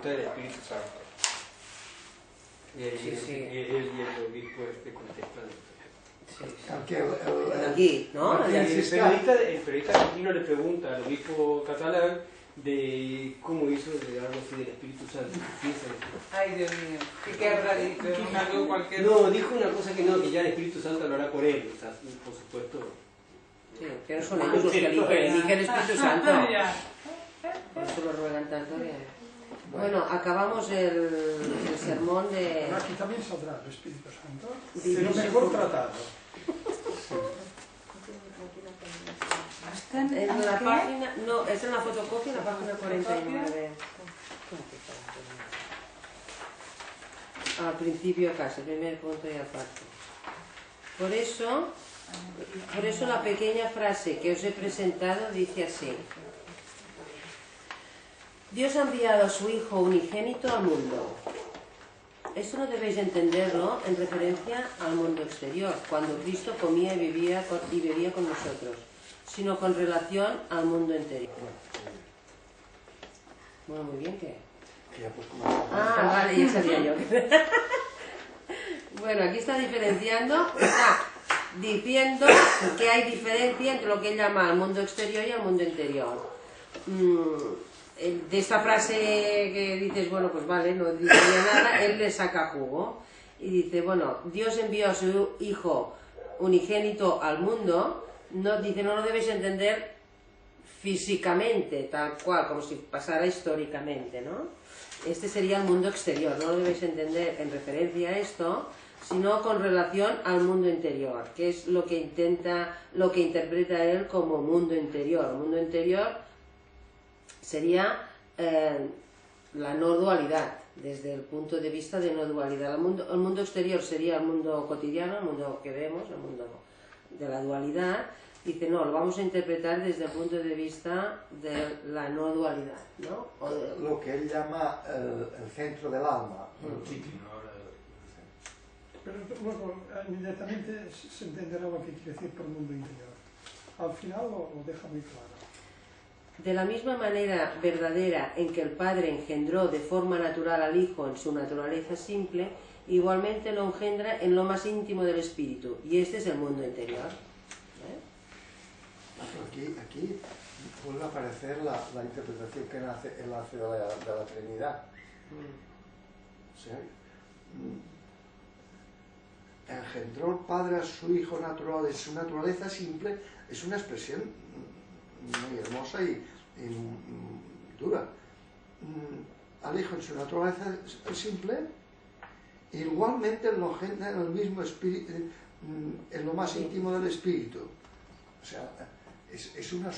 pregunta del Espíritu Santo. Y el obispo contesta. Aquí, ¿no? El periodista argentino le pregunta al obispo catalán de cómo hizo de algo así del Espíritu Santo. Ay, Dios mío, ¿qué habrá dicho? Algo cualquier... No, dijo una cosa que no, que ya el Espíritu Santo lo hará por él, o sea, por supuesto. Sí, que no son ellos los que eligen el Espíritu Santo. Por eso lo ruegan tanto que... Bueno, acabamos el sermón de... Pero aquí también saldrá el Espíritu Santo, Divino. pero mejor tratado. En la página... No, es en la fotocopia, en la página 49. Al principio casi, primer punto y aparte. Por eso la pequeña frase que os he presentado dice así: Dios ha enviado a su Hijo unigénito al mundo. Esto no debéis entenderlo en referencia al mundo exterior, cuando Cristo comía y bebía con nosotros, sino con relación al mundo interior. Bueno, muy bien, ¿qué? Vale, ya sabía yo. Bueno, aquí está diferenciando, está diciendo que hay diferencia entre lo que él llama el mundo exterior y el mundo interior. De esta frase que dices, bueno, pues vale, no diría nada, él le saca jugo y dice, bueno, Dios envió a su Hijo unigénito al mundo, dice, no lo debéis entender físicamente, tal cual, como si pasara históricamente, ¿no? Este sería el mundo exterior, no lo debéis entender en referencia a esto, sino con relación al mundo interior, que es lo que interpreta él como mundo interior. El mundo interior sería la no dualidad, desde el punto de vista de no dualidad. El mundo exterior sería el mundo cotidiano, el mundo que vemos, el mundo de la dualidad. Dice, no, lo vamos a interpretar desde el punto de vista de la no dualidad, ¿no? Lo que él llama el centro del alma. Pero luego inmediatamente se entenderá lo que quiere decir por mundo interior. Al final lo deja muy claro. De la misma manera verdadera en que el Padre engendró de forma natural al Hijo en su naturaleza simple, igualmente lo engendra en lo más íntimo del Espíritu, y este es el mundo interior. Aquí vuelve a aparecer la interpretación que él hace de la Trinidad. O sea, engendró el Padre a su Hijo natural de su naturaleza simple, es una expresión muy hermosa y dura. Al Hijo en su naturaleza simple, igualmente lo engendra en el mismo espíritu, en lo más íntimo del Espíritu. O sea, es un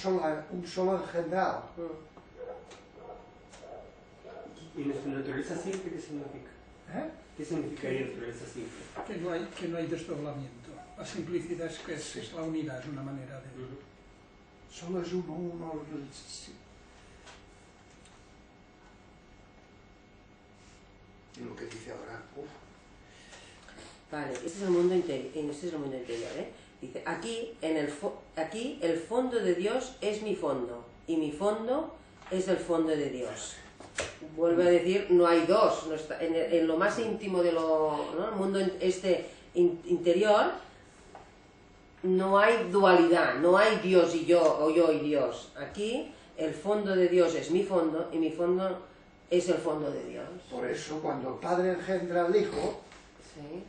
solo engendrado. ¿Y nuestra naturaleza simple qué significa? ¿Qué significaría naturaleza simple? Que no hay desdoblamiento. La simplicidad es la unidad, es una manera de... Solo es uno. Y lo que dice ahora, Vale, este es el mundo interior, ¿eh? Dice, aquí el fondo de Dios es mi fondo, y mi fondo es el fondo de Dios. Vuelve a decir, no hay dos, no está, en lo más íntimo de el mundo interior, no hay dualidad, no hay Dios y yo, o yo y Dios. Aquí el fondo de Dios es mi fondo, y mi fondo es el fondo de Dios. Por eso cuando el Padre engendra al Hijo, ¿sí?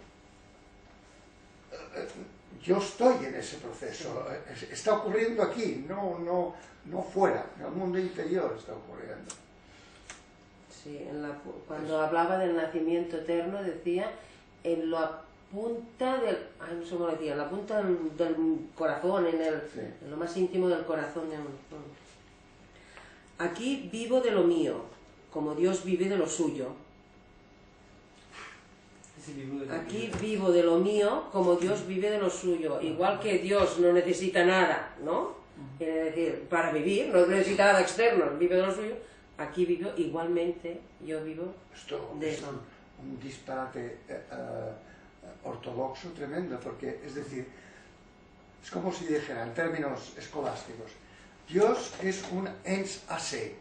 Yo estoy en ese proceso, está ocurriendo aquí, no fuera, en el mundo interior está ocurriendo. Sí, cuando hablaba del nacimiento eterno decía en la punta del, no sé cómo decía, en la punta del corazón, en lo más íntimo del corazón. Aquí vivo de lo mío, como Dios vive de lo suyo. Aquí vivo de lo mío como Dios vive de lo suyo. Igual que Dios no necesita nada, ¿no? Quiere decir, para vivir, no necesita nada externo, vive de lo suyo. Aquí vivo igualmente, yo vivo de eso. Un disparate ortodoxo tremendo, porque es decir, es como si dijera en términos escolásticos, Dios es un ens a se,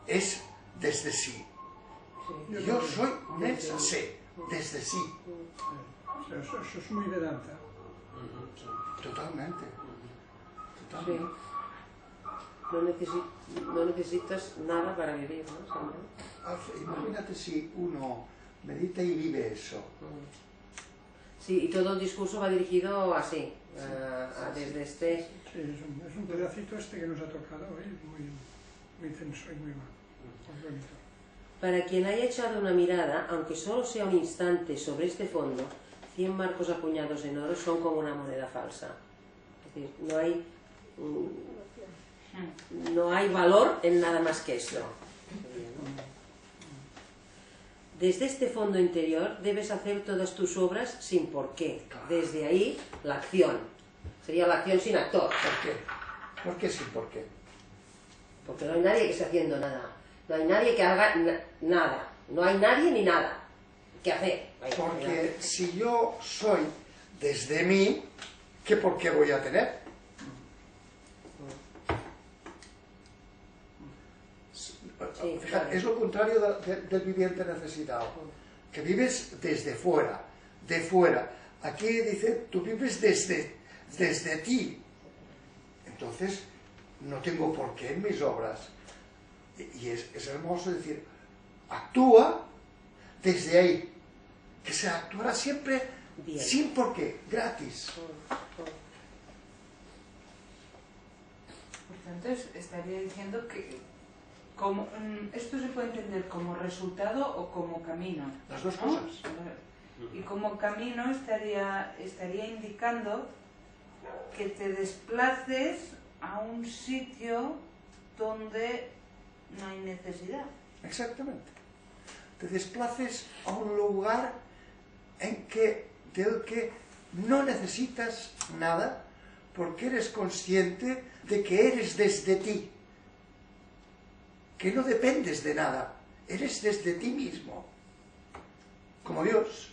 es desde sí. Yo soy desde sí, desde sí. O sea, eso es muy Vedanta. Totalmente. Sí. Totalmente. No necesitas nada para vivir, ¿no? Siempre. Imagínate si uno medita y vive eso. Sí, y todo el discurso va dirigido así, desde este... Sí, es un pedacito este que nos ha tocado hoy, muy tenso y muy bonito. Para quien haya echado una mirada, aunque solo sea un instante, sobre este fondo, 100 marcos apuñados en oro son como una moneda falsa. Es decir, no hay valor en nada más que esto. Desde este fondo interior debes hacer todas tus obras sin por qué. Desde ahí, la acción. Sería la acción sin actor. ¿Por qué? ¿Por qué sí? ¿Por qué? Porque no hay nadie que esté haciendo nada. No hay nadie que haga nada. No hay nadie ni nada que hacer. Porque si yo soy desde mí, ¿qué por qué voy a tener? Sí, Fíjate, claro. es lo contrario del viviente necesitado, que vives desde fuera, de fuera. Aquí dice, tú vives desde ti. Entonces, no tengo por qué en mis obras. Y es hermoso decir, actúa desde ahí. Que se actuará siempre Bien. sin por qué, gratis. Por tanto, estaría diciendo que esto se puede entender como resultado o como camino. Las dos ¿no? cosas. Y como camino estaría indicando que te desplaces a un sitio donde no hay necesidad. Exactamente. Te desplaces a un lugar del que no necesitas nada porque eres consciente de que eres desde ti, que no dependes de nada, eres desde ti mismo, como Dios.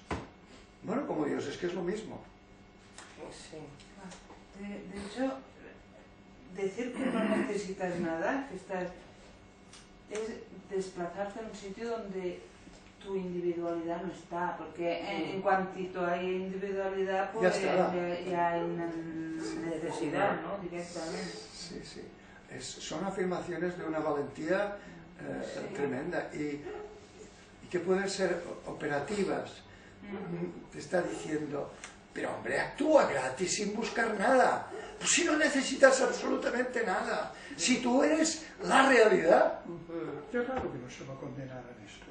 Bueno, como Dios, es que es lo mismo. Sí. De hecho, decir que no necesitas nada, es desplazarte a un sitio donde tu individualidad no está, porque en cuantito hay individualidad, pues Ya hay necesidad, ¿no? Directamente. Sí, sí. Son afirmaciones de una valentía tremenda y que pueden ser operativas. Te está diciendo, pero hombre, actúa gratis sin buscar nada. Pues si no necesitas absolutamente nada. Si tú eres la realidad. Qué raro que no se lo condenaran esto.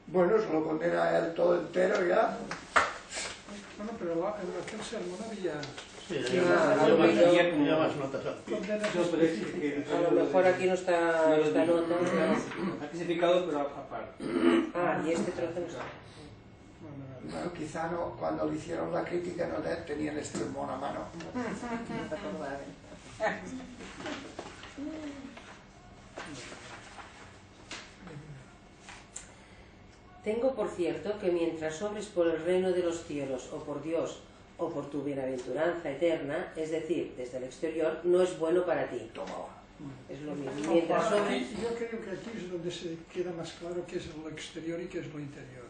Bueno, se lo condena a él todo entero ya. Bueno, pero en aquel sermón había más notas. condenas No, pero es específicas. que- A lo mejor aquí no está esta nota. Ha especificado, pero aparte. Y este trozo no está. Bueno, quizá no, cuando le hicieron la crítica no tenían este sermón a mano. Tengo por cierto que mientras obres por el reino de los cielos o por Dios o por tu bienaventuranza eterna, es decir, desde el exterior, no es bueno para ti. Toma. Es lo mismo. Mientras obres... Yo creo que aquí es donde se queda más claro qué es lo exterior y qué es lo interior.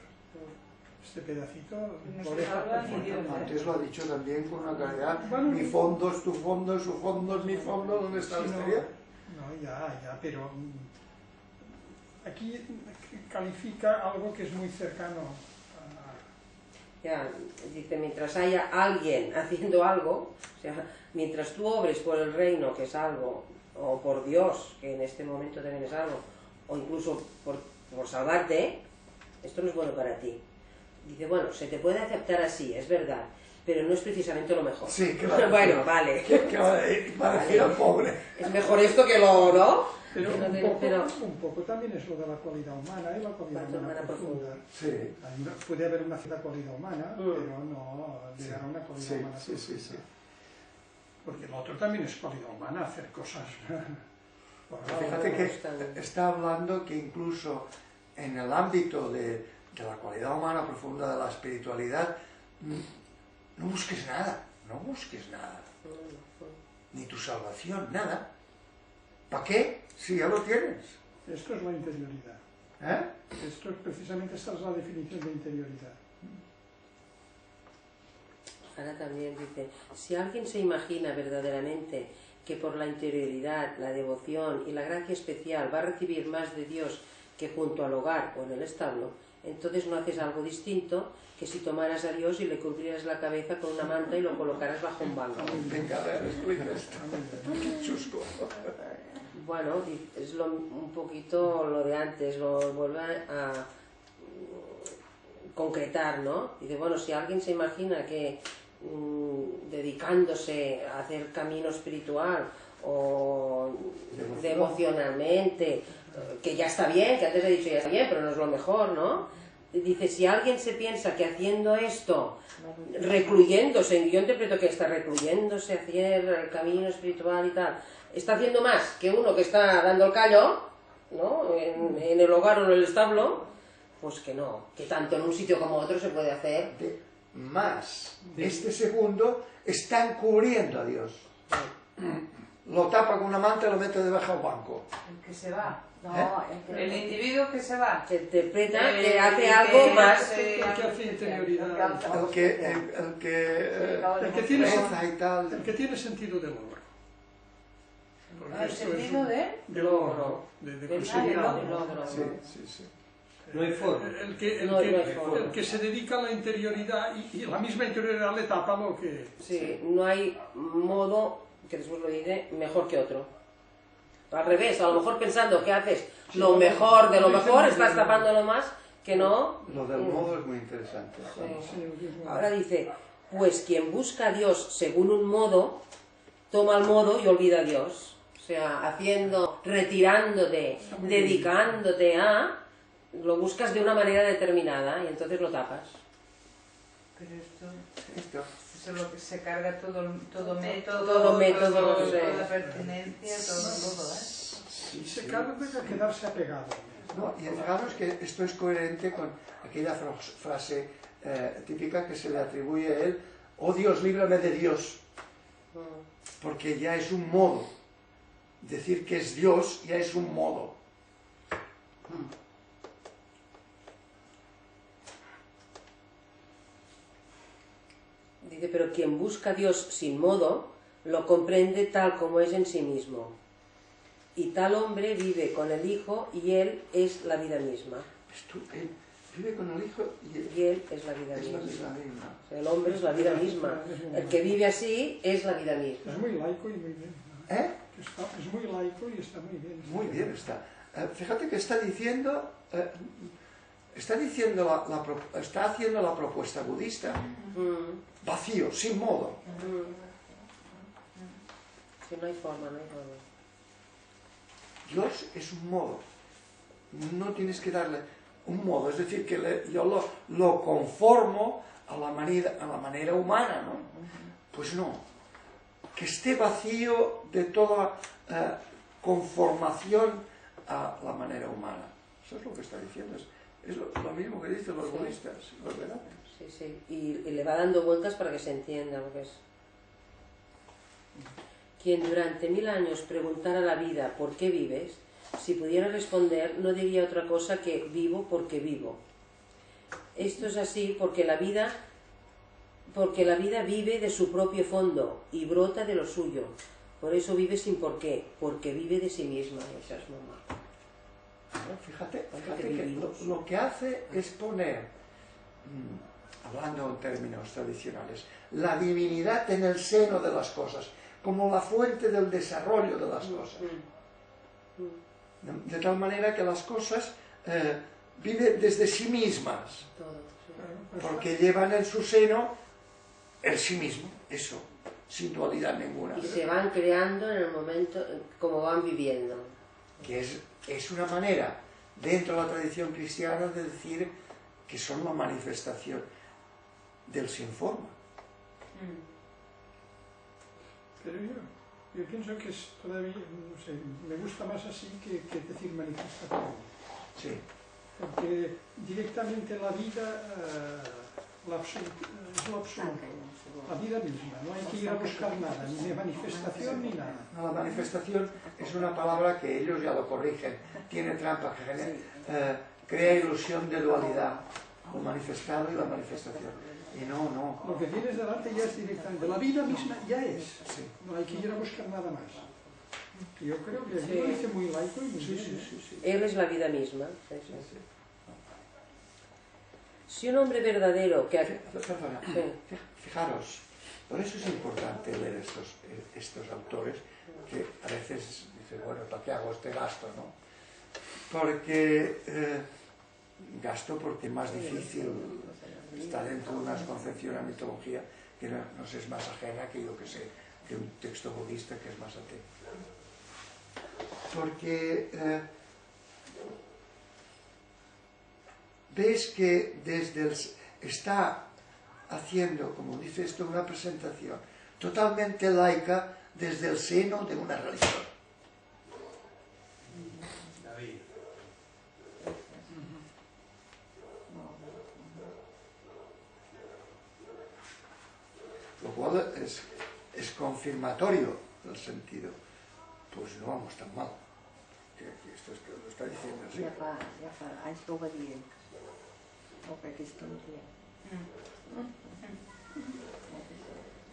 Este pedacito No lo se deja habla ni Dios, perfectamente. Antes lo ha dicho también con una claridad. Bueno, Mi fondo es tu fondo, su fondo es mi fondo, ¿dónde está el Sí, no, exterior? no, ya, pero aquí califica algo que es muy cercano a... Ya, dice, mientras haya alguien haciendo algo, o sea, mientras tú obres por el reino, que es algo, o por Dios, que en este momento también es algo, o incluso por salvarte, esto no es bueno para ti. Dice, bueno, se te puede aceptar así, es verdad, pero no es precisamente lo mejor. Sí, claro. Bueno, vale. Que parecía pobre. Es mejor esto que lo, ¿no? Pero No un te- poco, pero- un poco también es lo de la cualidad humana y la cualidad Parte humana humana profunda. Sí, Puede haber una cierta cualidad humana, pero no llegar a una cualidad sí, humana sí, sí, sí. porque lo otro también es cualidad humana, hacer cosas. Por Pero algo. fíjate que está hablando que incluso en el ámbito de la cualidad humana profunda de la espiritualidad, no busques nada, no busques nada. Ni tu salvación, nada. ¿Para qué? Si ya lo tienes. Esto es la interioridad. Esto es precisamente, esta es la definición de interioridad. Ahora también dice, si alguien se imagina verdaderamente que por la interioridad, la devoción y la gracia especial va a recibir más de Dios que junto al hogar o en el establo, entonces no haces algo distinto que si tomaras a Dios y le cubrieras la cabeza con una manta y lo colocaras bajo un banco. Venga, a ver, explica esto. Qué chusco. Bueno, es un poquito lo de antes, lo vuelve a concretar, ¿no? Dice, bueno, si alguien se imagina que dedicándose a hacer camino espiritual o devocionalmente, que ya está bien, que antes he dicho ya está bien, pero no es lo mejor, ¿no? Dice, si alguien se piensa que haciendo esto, recluyéndose, yo interpreto que está recluyéndose, hacer el camino espiritual y tal, está haciendo más que uno que está dando el callo, ¿no? En el hogar o en el establo, pues que no, que tanto en un sitio como otro se puede hacer. Más, este segundo, están cubriendo a Dios. Lo tapa con una manta y lo mete debajo del banco. El que se va. No, El individuo que se va. Se interpreta que hace algo más. El que hace interioridad. El que tiene reza y tal. El que tiene sentido del logro. Porque ¿El esto es sentido de? del logro, de conseguir algo. Sí, sí, sí. No hay forma. El que No hay forma. el que se dedica a la interioridad y la misma interioridad le tapa lo que... Sí, no hay modo, que después lo dice, mejor que otro. Al revés, a lo mejor pensando que haces lo mejor de lo mejor, estás tapándolo más que no. Lo del modo es muy interesante. Ahora dice, pues quien busca a Dios según un modo, toma el modo y olvida a Dios. O sea, haciendo, retirándote, dedicándote a, lo buscas de una manera determinada y entonces lo tapas. Pero Esto. eso es lo que se carga todo método, Todo método, toda pertinencia, todo, Y se carga de quedarse apegado. No, y fijaros que esto es coherente con aquella frase típica que se le atribuye a él: oh Dios, líbrame de Dios. Porque ya es un modo. Decir que es Dios ya es un modo. Dice, pero quien busca a Dios sin modo, lo comprende tal como es en sí mismo. Y tal hombre vive con el Hijo y Él es la vida misma. Él vive con el Hijo Y Él es la vida es la misma. misma. O sea, el hombre es la vida misma. El que vive así es la vida misma. Es muy laico y muy bien. Es muy laico y está muy bien. Muy bien está. Fíjate que está diciendo... está haciendo la propuesta budista. Vacío, sin modo. Sí, no hay forma, no hay forma. Dios es un modo. No tienes que darle un modo. Es decir, que yo lo conformo a la manera humana, ¿no? Pues no. Que esté vacío de toda conformación a la manera humana. Eso es lo que está diciendo. Es lo mismo que dicen los budistas, los vedatas. Sí, sí. Y le va dando vueltas para que se entienda lo que es. Quien durante 1000 años preguntara a la vida ¿por qué vives? Si pudiera responder, no diría otra cosa que vivo porque vivo. Esto es así porque la vida vive de su propio fondo y brota de lo suyo. Por eso vive sin por qué, porque vive de sí misma. Esa es mamá. Fíjate que lo que hace es poner, hablando en términos tradicionales, la divinidad en el seno de las cosas, como la fuente del desarrollo de las cosas. De tal manera que las cosas viven desde sí mismas, porque llevan en su seno el sí mismo, eso, sin dualidad ninguna. Y se van creando en el momento como van viviendo. Que es una manera, dentro de la tradición cristiana, de decir que son la manifestación del sin forma. Pero yo pienso que es todavía, no sé, me gusta más así que decir manifestación. Sí. Porque directamente la vida es lo absoluto. La vida misma, no hay que ir a buscar nada, ni de manifestación ni nada. No, la manifestación es una palabra que ellos ya lo corrigen, tiene trampa, que crea ilusión de dualidad, lo manifestado y la manifestación. Y no, no. Lo que tienes delante ya es directamente, la vida misma ya es, Sí. no hay que ir a buscar nada más. Yo creo que aquí lo dice muy laico y muy bien. Sí. Él es la vida misma. Si un hombre verdadero que... Perdona, Sí. fijaros, por eso es importante leer estos autores, que a veces dices, bueno, ¿para qué hago este gasto, no? Porque gasto porque es más difícil, está dentro de una concepción a mitología que nos es más ajena que yo que sé, que un texto budista que es más ateo. Porque ves que está haciendo, como dice esto, una presentación totalmente laica desde el seno de una religión. Lo cual es confirmatorio del sentido. Pues no vamos tan mal. Que esto es que lo está diciendo así. Ja fa anys que ho va dient. O que aquesta dia.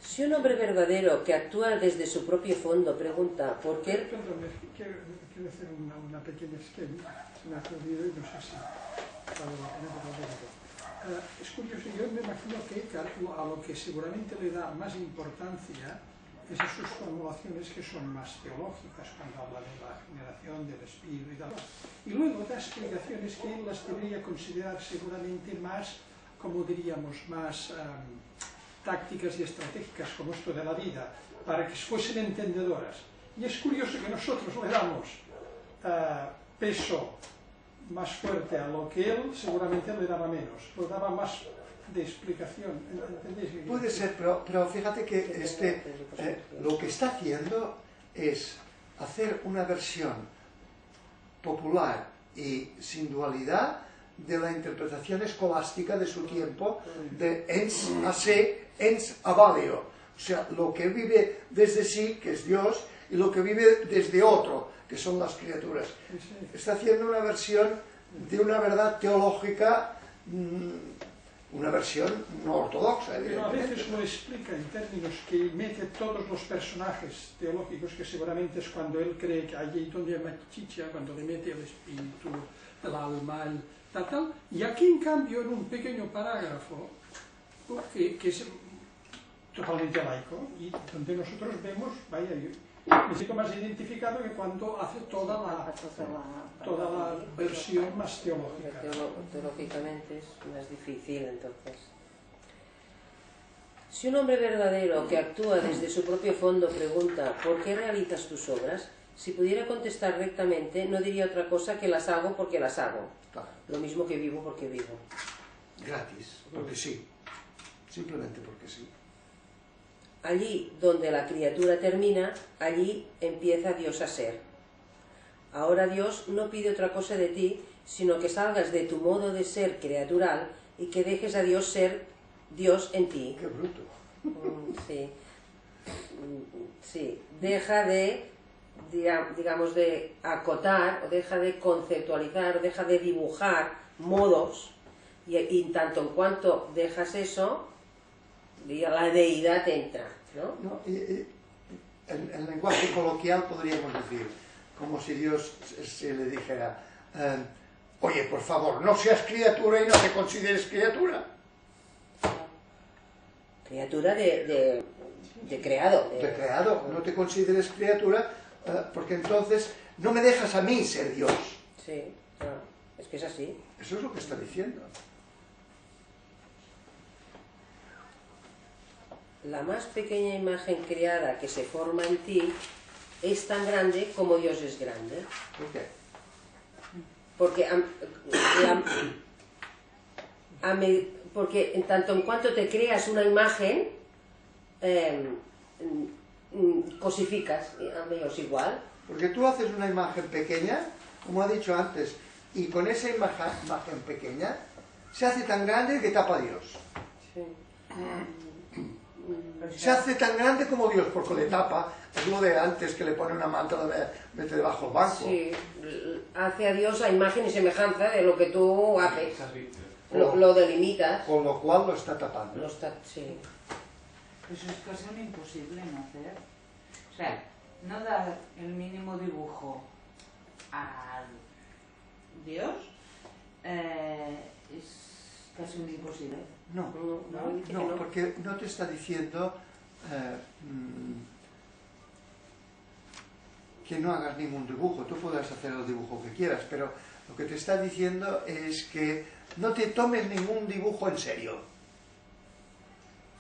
Si un hombre verdadero que actúa desde su propio fondo pregunta ¿por qué? Perdón, quiero hacer una pequeña esquema, se me ha ocurrido y no sé si vale la pena verlo. Es curioso, yo me imagino que a lo que seguramente le da más importancia es a sus formulaciones que son más teológicas, cuando habla de la generación, del espíritu y tal. Y luego da explicaciones que él las debería considerar seguramente más, como diríamos, más tácticas y estratégicas, como esto de la vida, para que fuesen entendedoras. Y es curioso que nosotros le damos peso más fuerte a lo que él seguramente le daba menos, lo daba más de explicación. ¿Entendéis? Puede ser, pero fíjate que lo que está haciendo es hacer una versión popular y sin dualidad de la interpretación escolástica de su tiempo, de ens a se, ens a valeo. O sea, lo que vive desde sí, que es Dios, y lo que vive desde otro, que son las criaturas. Está haciendo una versión de una verdad teológica, una versión no ortodoxa, Pero a evidentemente. veces lo explica en términos que mete todos los personajes teológicos, que seguramente es cuando él cree que allí donde hay chicha, cuando le mete el espíritu, el alma, el tal, y aquí en cambio en un pequeño parágrafo que es totalmente laico y donde nosotros vemos, vaya, yo me siento más identificado que cuando hace toda la versión más teológica. Teológicamente es más difícil entonces. Si un hombre verdadero que actúa desde su propio fondo pregunta ¿por qué realizas tus obras? Si pudiera contestar rectamente no diría otra cosa que las hago porque las hago. Claro. Lo mismo que vivo porque vivo. Gratis, porque sí. Simplemente porque sí. Allí donde la criatura termina, allí empieza Dios a ser. Ahora Dios no pide otra cosa de ti, sino que salgas de tu modo de ser criatural y que dejes a Dios ser Dios en ti. Qué bruto. Sí. Sí. Deja de, digamos, de acotar, o deja de conceptualizar, o deja de dibujar modos, y en tanto en cuanto dejas eso, la deidad entra, ¿no? No, en lenguaje coloquial podríamos decir, como si Dios se le dijera, oye, por favor, no seas criatura y no te consideres criatura. Criatura de creado. De creado, no te consideres criatura, porque entonces no me dejas a mí ser Dios. Sí, claro. Es que es así. Eso es lo que está diciendo. La más pequeña imagen creada que se forma en ti es tan grande como Dios es grande. ¿Por qué? Porque, porque en tanto en cuanto te creas una imagen, cosificas a Dios igual. Porque tú haces una imagen pequeña, como ha dicho antes, y con esa imagen pequeña se hace tan grande que tapa a Dios. Sí. Se hace tan grande como Dios, porque le tapa. Es lo de antes, que le pone una manta, lo mete debajo del banco. Sí, hace a Dios a imagen y semejanza de lo que tú haces. Oh. Lo delimitas. Con lo cual lo está tapando. Lo está, sí. Eso es casi un imposible no hacer. O sea, no dar el mínimo dibujo a Dios es casi un imposible. No, dice que no. porque no te está diciendo que no hagas ningún dibujo. Tú puedes hacer el dibujo que quieras, pero lo que te está diciendo es que no te tomes ningún dibujo en serio,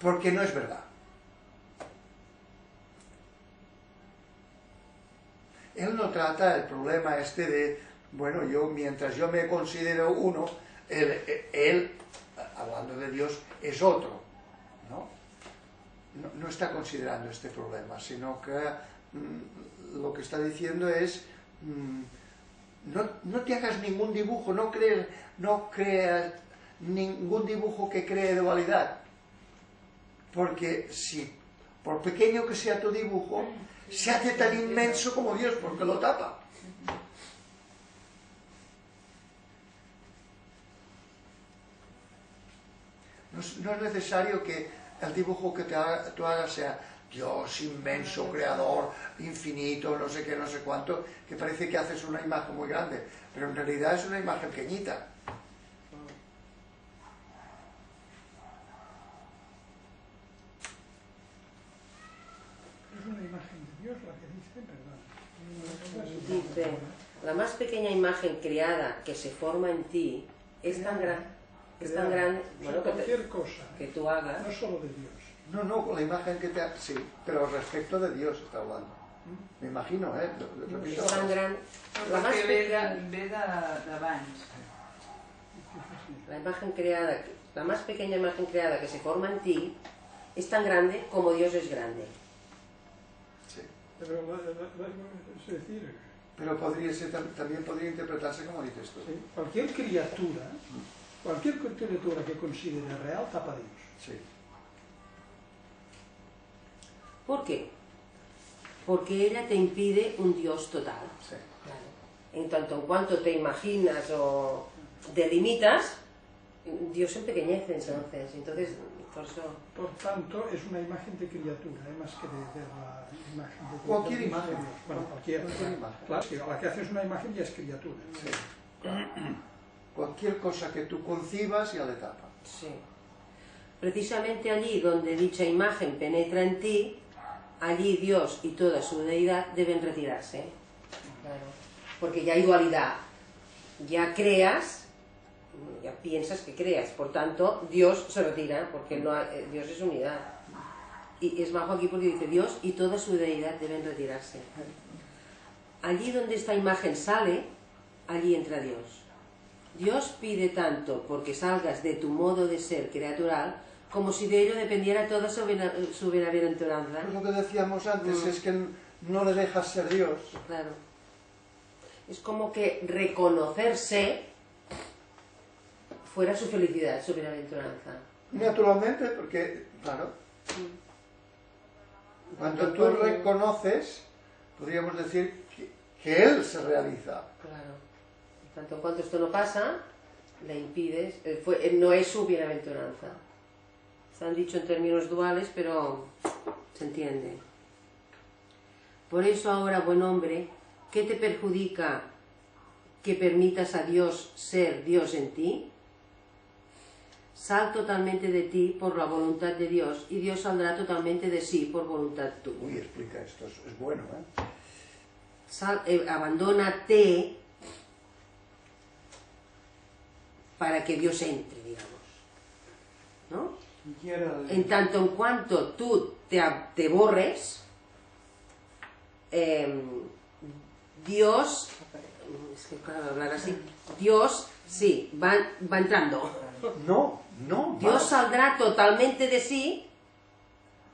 porque no es verdad. Él no trata el problema este de, bueno, mientras yo me considero uno, él, hablando de Dios, es otro, ¿no? No está considerando este problema, sino que lo que está diciendo es, no te hagas ningún dibujo, no creas ningún dibujo que cree dualidad, porque si, por pequeño que sea tu dibujo, se hace tan inmenso como Dios, porque lo tapa. No es necesario que el dibujo que tú hagas sea Dios inmenso, creador, infinito, no sé qué, no sé cuánto, que parece que haces una imagen muy grande, pero en realidad es una imagen pequeñita. Es una imagen de Dios la que dice, ¿verdad? Dice, la más pequeña imagen creada que se forma en ti es tan grande, bueno, cualquier cosa, que tú hagas. no solo de Dios. No, la imagen que te ha... Sí, pero respecto de Dios está hablando. Me imagino, repito. Es tan grande. La más Perquè ve pequeña, d'abans. la más pequeña imagen creada que se forma en ti es tan grande como Dios es grande. Sí. Pero es decir, Pero también podría interpretarse como dices tú. sí, cualquier criatura que considere real tapa a Dios. Sí. ¿Por qué? Porque ella te impide un Dios total. Sí. Claro. En tanto en cuanto te imaginas o delimitas, Dios empequeñece entonces, por eso... Por tanto, es una imagen de criatura, más que de la imagen de Dios. Cualquier imagen. Bueno, cualquier imagen. Claro, que la que haces una imagen ya es criatura. Sí, claro. Cualquier cosa que tú concibas ya le tapa. Sí. Precisamente allí donde dicha imagen penetra en ti, allí Dios y toda su deidad deben retirarse. Claro. Porque ya hay dualidad. Ya creas, ya piensas que creas, por tanto Dios se retira, porque Dios es unidad. Y es bajo aquí porque dice Dios y toda su deidad deben retirarse. Allí donde esta imagen sale, allí entra Dios. Dios pide tanto porque salgas de tu modo de ser creatural, como si de ello dependiera toda su bienaventuranza. Pues lo que decíamos antes es que no le dejas ser Dios. Claro. Es como que reconocerse fuera su felicidad, su bienaventuranza. Naturalmente, porque, claro, cuando tú reconoces, podríamos decir que Él se realiza. Claro. Tanto en cuanto esto no pasa, le impides, no es su bienaventuranza. Se han dicho en términos duales, pero se entiende. Por eso ahora, buen hombre, ¿qué te perjudica que permitas a Dios ser Dios en ti? Sal totalmente de ti por la voluntad de Dios y Dios saldrá totalmente de sí por voluntad tuya. Uy, explica esto, es bueno, Abandónate para que Dios entre, digamos, ¿no? En tanto en cuanto tú te borres, Dios, es que claro, hablar así, Dios, sí, va entrando. No. Dios saldrá totalmente de sí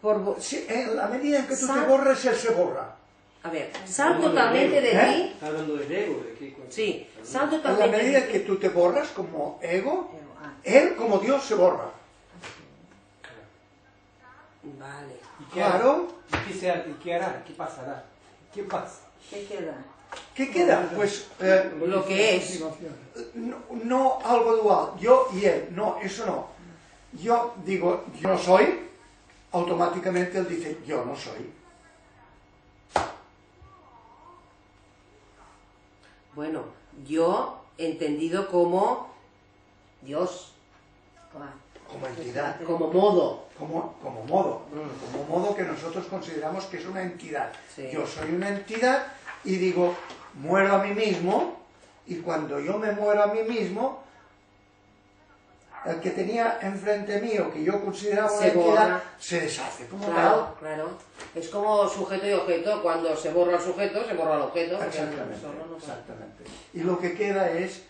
por... Sí, en la medida en que tú te borres, Él se borra. A ver, sal totalmente de ti. Está hablando del ego, de aquí. Sí, sal En la totalmente medida de en que ti. tú te borras como ego, Él como Dios se borra. Vale. ¿Y qué hará? Claro. ¿Y qué hará? ¿Qué pasará? ¿Qué pasa? ¿Qué queda? ¿Qué queda? Pues Lo que es. no algo dual, yo y él, no, eso no. Yo digo, yo soy, automáticamente él dice, yo no soy. Bueno, yo entendido como Dios, Claro. Como entidad, como modo. como modo que nosotros consideramos que es una entidad. Sí. Yo soy una entidad y digo, muero a mí mismo, y cuando yo me muero a mí mismo, el que tenía enfrente mío, que yo consideraba una Se entidad, borra. se deshace como Claro, claro. Es como sujeto y objeto. Cuando se borra el sujeto, se borra el objeto. tal. porque Exactamente, solo no- exactamente. Y lo que queda es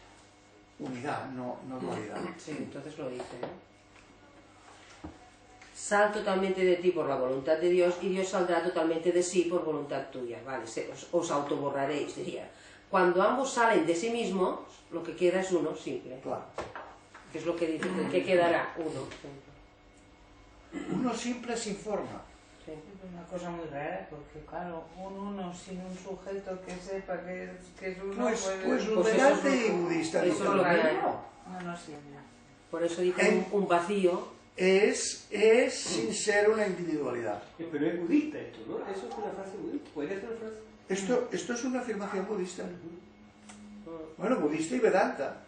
unidad, no dualidad. Sí, entonces lo dice, ¿no? Sal totalmente de ti por la voluntad de Dios y Dios saldrá totalmente de sí por voluntad tuya. Vale, os autoborraréis, diría. Cuando ambos salen de sí mismos, lo que queda es uno simple. Claro. Que es lo que dice, ¿qué quedará? Uno. Uno simple sin forma. Sí. Es una cosa muy rara, porque claro, un uno sin un sujeto que sepa que es uno, Pues un pues eso vedante es lo y que- budista. eso es lo que hay. no siempre. Por eso dice un vacío. Es sin ser una individualidad. Pero es budista esto, ¿no? Eso es una frase budista. ¿Podría ser una frase? Esto es una afirmación budista. Bueno, budista y vedanta.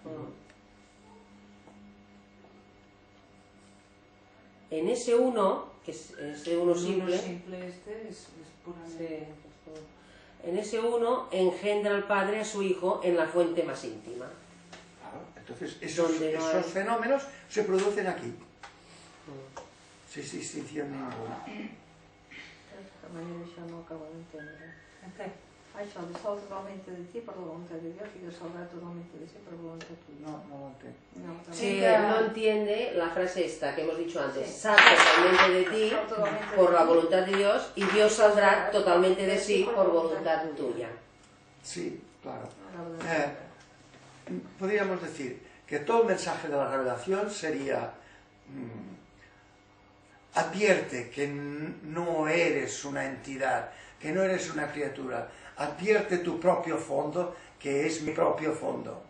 En ese uno, que es ese uno simple, Este es puramente... en ese uno engendra al Padre a su Hijo en la fuente más íntima. Claro, entonces esos Donde no hay- fenómenos se producen aquí. Sin distinción ninguna. Também eu já não acabo de entender. Okay. Ai, só totalmente de ti por la voluntad de Dios y Dios saldrá totalmente de sí por la voluntad tuya. No lo entiendo. No, también. Sí, No entiende la frase esta que hemos dicho antes. Sí. Sal totalmente de ti Sal totalmente por de la ti. voluntad de Dios y Dios saldrá totalmente de sí por voluntad tuya. Sí, claro. La voluntad. Podríamos decir que todo el mensaje de la revelación sería advierte que no eres una entidad, que no eres una criatura, advierte tu propio fondo, que es mi propio fondo.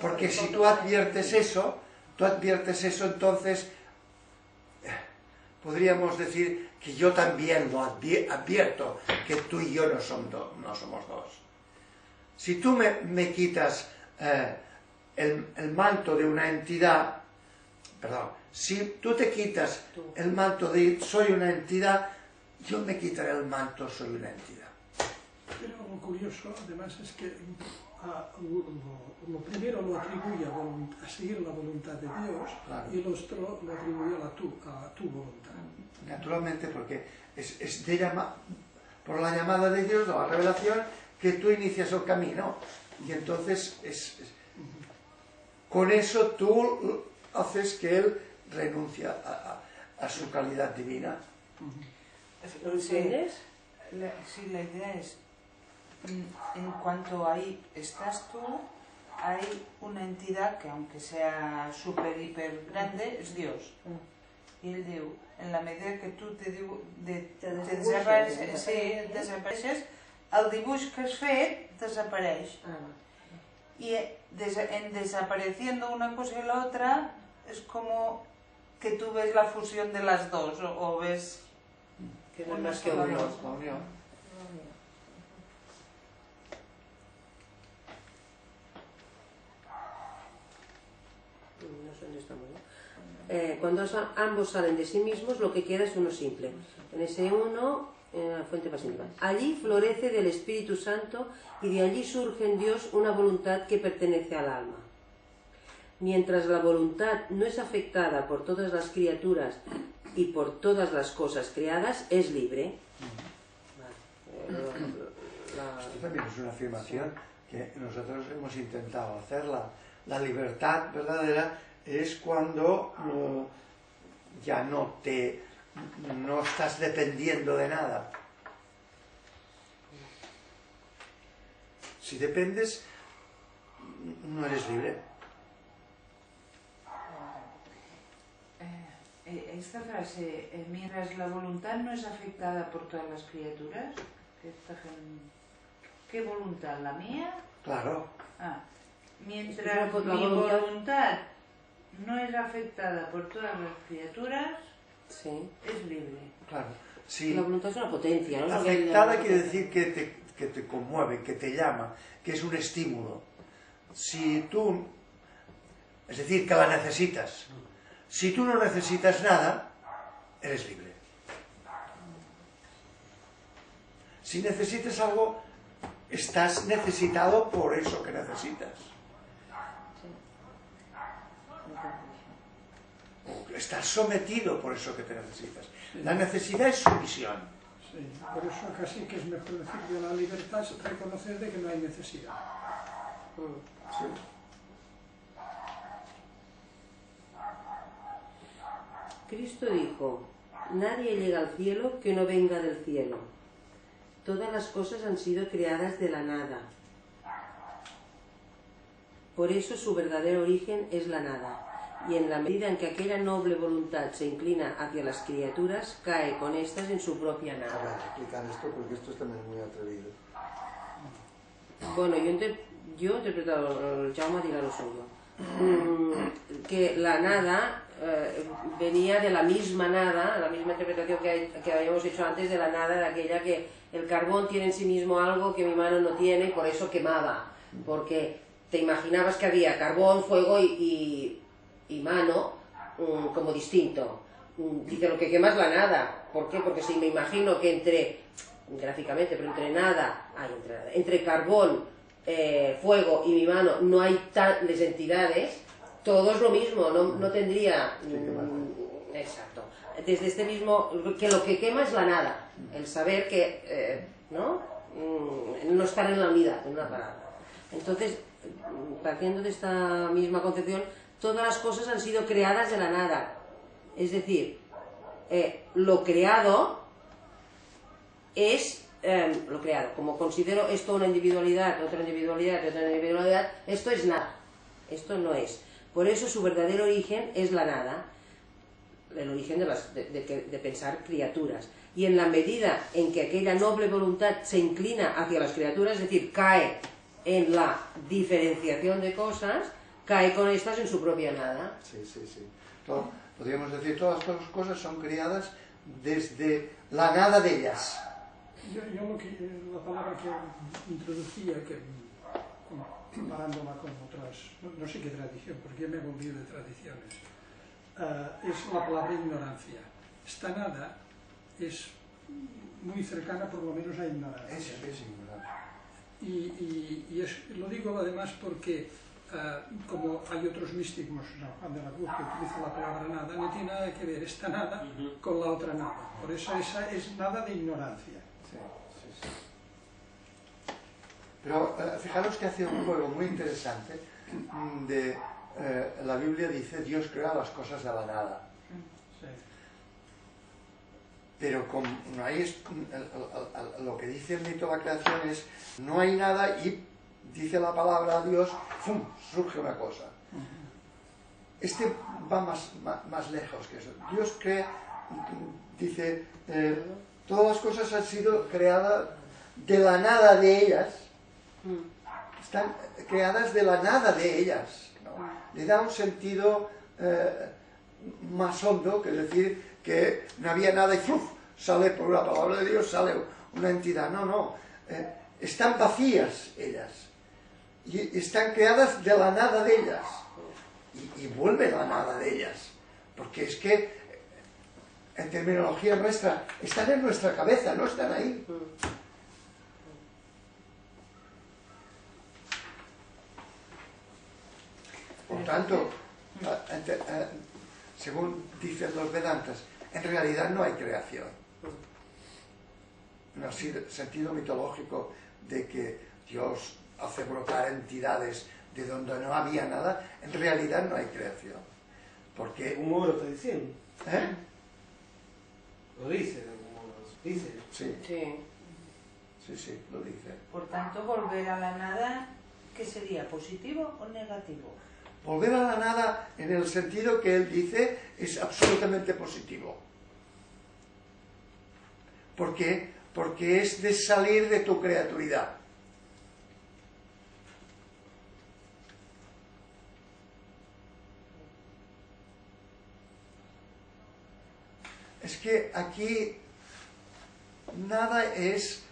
Porque si tú adviertes eso, entonces podríamos decir que yo también lo advierto, que tú y yo no somos dos. Si tú me quitas el manto de una entidad, perdón, si tú te quitas el manto de soy una entidad, yo me quitaré el manto soy una entidad. Pero lo curioso, además, es que lo primero lo atribuye a seguir la voluntad de Dios, Claro. y el otro lo atribuye a tu voluntad. Naturalmente, porque es por la llamada de Dios, la revelación, que tú inicias el camino. Y entonces, con eso tú haces que Él renuncie a su calidad divina. ¿Lo entiendes? Sí, la idea es, en cuanto ahí estás tú, hay una entidad que aunque sea súper, hiper grande, es Dios. Y el Déu, en la medida que tu te desapareixes, el dibuix que has fet desapareix. Y en desapareciendo una cosa y la otra, es como que tú ves la fusión de las dos, o ves... Que no es más que uno. No sé dónde estamos, ¿no? Cuando ambos salen de sí mismos, lo que queda es uno simple. En ese uno, la fuente más íntima. Allí florece del Espíritu Santo y de allí surge en Dios una voluntad que pertenece al alma. Mientras la voluntad no es afectada por todas las criaturas y por todas las cosas creadas, es libre. Esto también es una afirmación que nosotros hemos intentado hacer. La libertad verdadera es cuando ya no estás dependiendo de nada. Si dependes, no eres libre. esta frase, mientras la voluntad no es afectada por todas las criaturas, ¿qué voluntad? ¿La mía? Claro. Mientras mi voluntad no es afectada por todas las criaturas, Sí. es libre. Claro. Sí. La voluntad es una potencia, ¿no? Afectada quiere decir que te conmueve, que te llama, que es un estímulo. Si tú, es decir, que la necesitas. Si tú no necesitas nada, eres libre. Si necesitas algo, estás necesitado por eso que necesitas. O estás sometido por eso que te necesitas. La necesidad es sumisión. Sí, por eso casi que es mejor decir que la libertad es reconocer de que no hay necesidad. Sí. Cristo dijo, nadie llega al cielo que no venga del cielo. Todas las cosas han sido creadas de la nada. Por eso su verdadero origen es la nada. Y en la medida en que aquella noble voluntad se inclina hacia las criaturas, cae con éstas en su propia A ver, nada. explicar esto porque esto es también muy atrevido. Bueno, yo he interpretado, el Jaume dirá lo suyo, que la nada venía de la misma nada, la misma interpretación que habíamos hecho antes de la nada, de aquella que el carbón tiene en sí mismo algo que mi mano no tiene y por eso quemaba, porque te imaginabas que había carbón, fuego y mano como distinto. Dice, lo que quema es la nada. ¿Por qué? Porque si me imagino que gráficamente, pero entre carbón, fuego y mi mano no hay tales entidades, todo es lo mismo, no tendría... exacto. Desde este mismo, que lo que quema es la nada, el saber que, no estar en la unidad, en una palabra. Entonces, partiendo de esta misma concepción, todas las cosas han sido creadas de la nada. Es decir, lo creado es lo creado. Como considero esto una individualidad, otra individualidad, otra individualidad, esto es nada. Esto no es. Por eso su verdadero origen es la nada. El origen de pensar criaturas. Y en la medida en que aquella noble voluntad se inclina hacia las criaturas, es decir, cae en la diferenciación de cosas, cae con estas en su propia nada. Sí. Podríamos decir, todas las cosas son creadas desde la nada de ellas. Yo la palabra que introducía, comparándola con otras, no sé qué tradición, porque yo me he volvido de tradiciones, es la palabra ignorancia. Esta nada es muy cercana por lo menos a ignorancia. Es ignorancia. Y lo digo además porque, como hay otros místicos, Juan de la Cruz, que utiliza la palabra nada, no tiene nada que ver esta nada con la otra nada. Por eso esa es nada de ignorancia. Sí. Pero fijaros que hace un juego muy interesante de la Biblia dice Dios crea las cosas de la nada. Sí. Pero no hay, lo que dice el mito de la creación es no hay nada y dice la palabra a Dios, ¡fum!, surge una cosa. Este va más lejos que eso. Dios crea, dice, todas las cosas han sido creadas de la nada de ellas. Están creadas de la nada de ellas, ¿no? Le da un sentido más hondo, que decir que no había nada y ¡fuf!, sale por la palabra de Dios, sale una entidad. No, están vacías ellas y están creadas de la nada de ellas y vuelve la nada de ellas, porque es que en terminología nuestra están en nuestra cabeza, no están ahí. Por tanto, según dicen los Vedantas, en realidad no hay creación. No ha sido sentido mitológico de que Dios hace brotar entidades de donde no había nada, en realidad no hay creación. Porque... De algún modo lo está diciendo. ¿Eh? Lo dice, de algún modo. Dice. Sí, lo dice. Por tanto, volver a la nada, ¿qué sería? ¿Positivo o negativo? Volver a la nada, en el sentido que él dice, es absolutamente positivo. ¿Por qué? Porque es de salir de tu creaturidad. Es que aquí nada es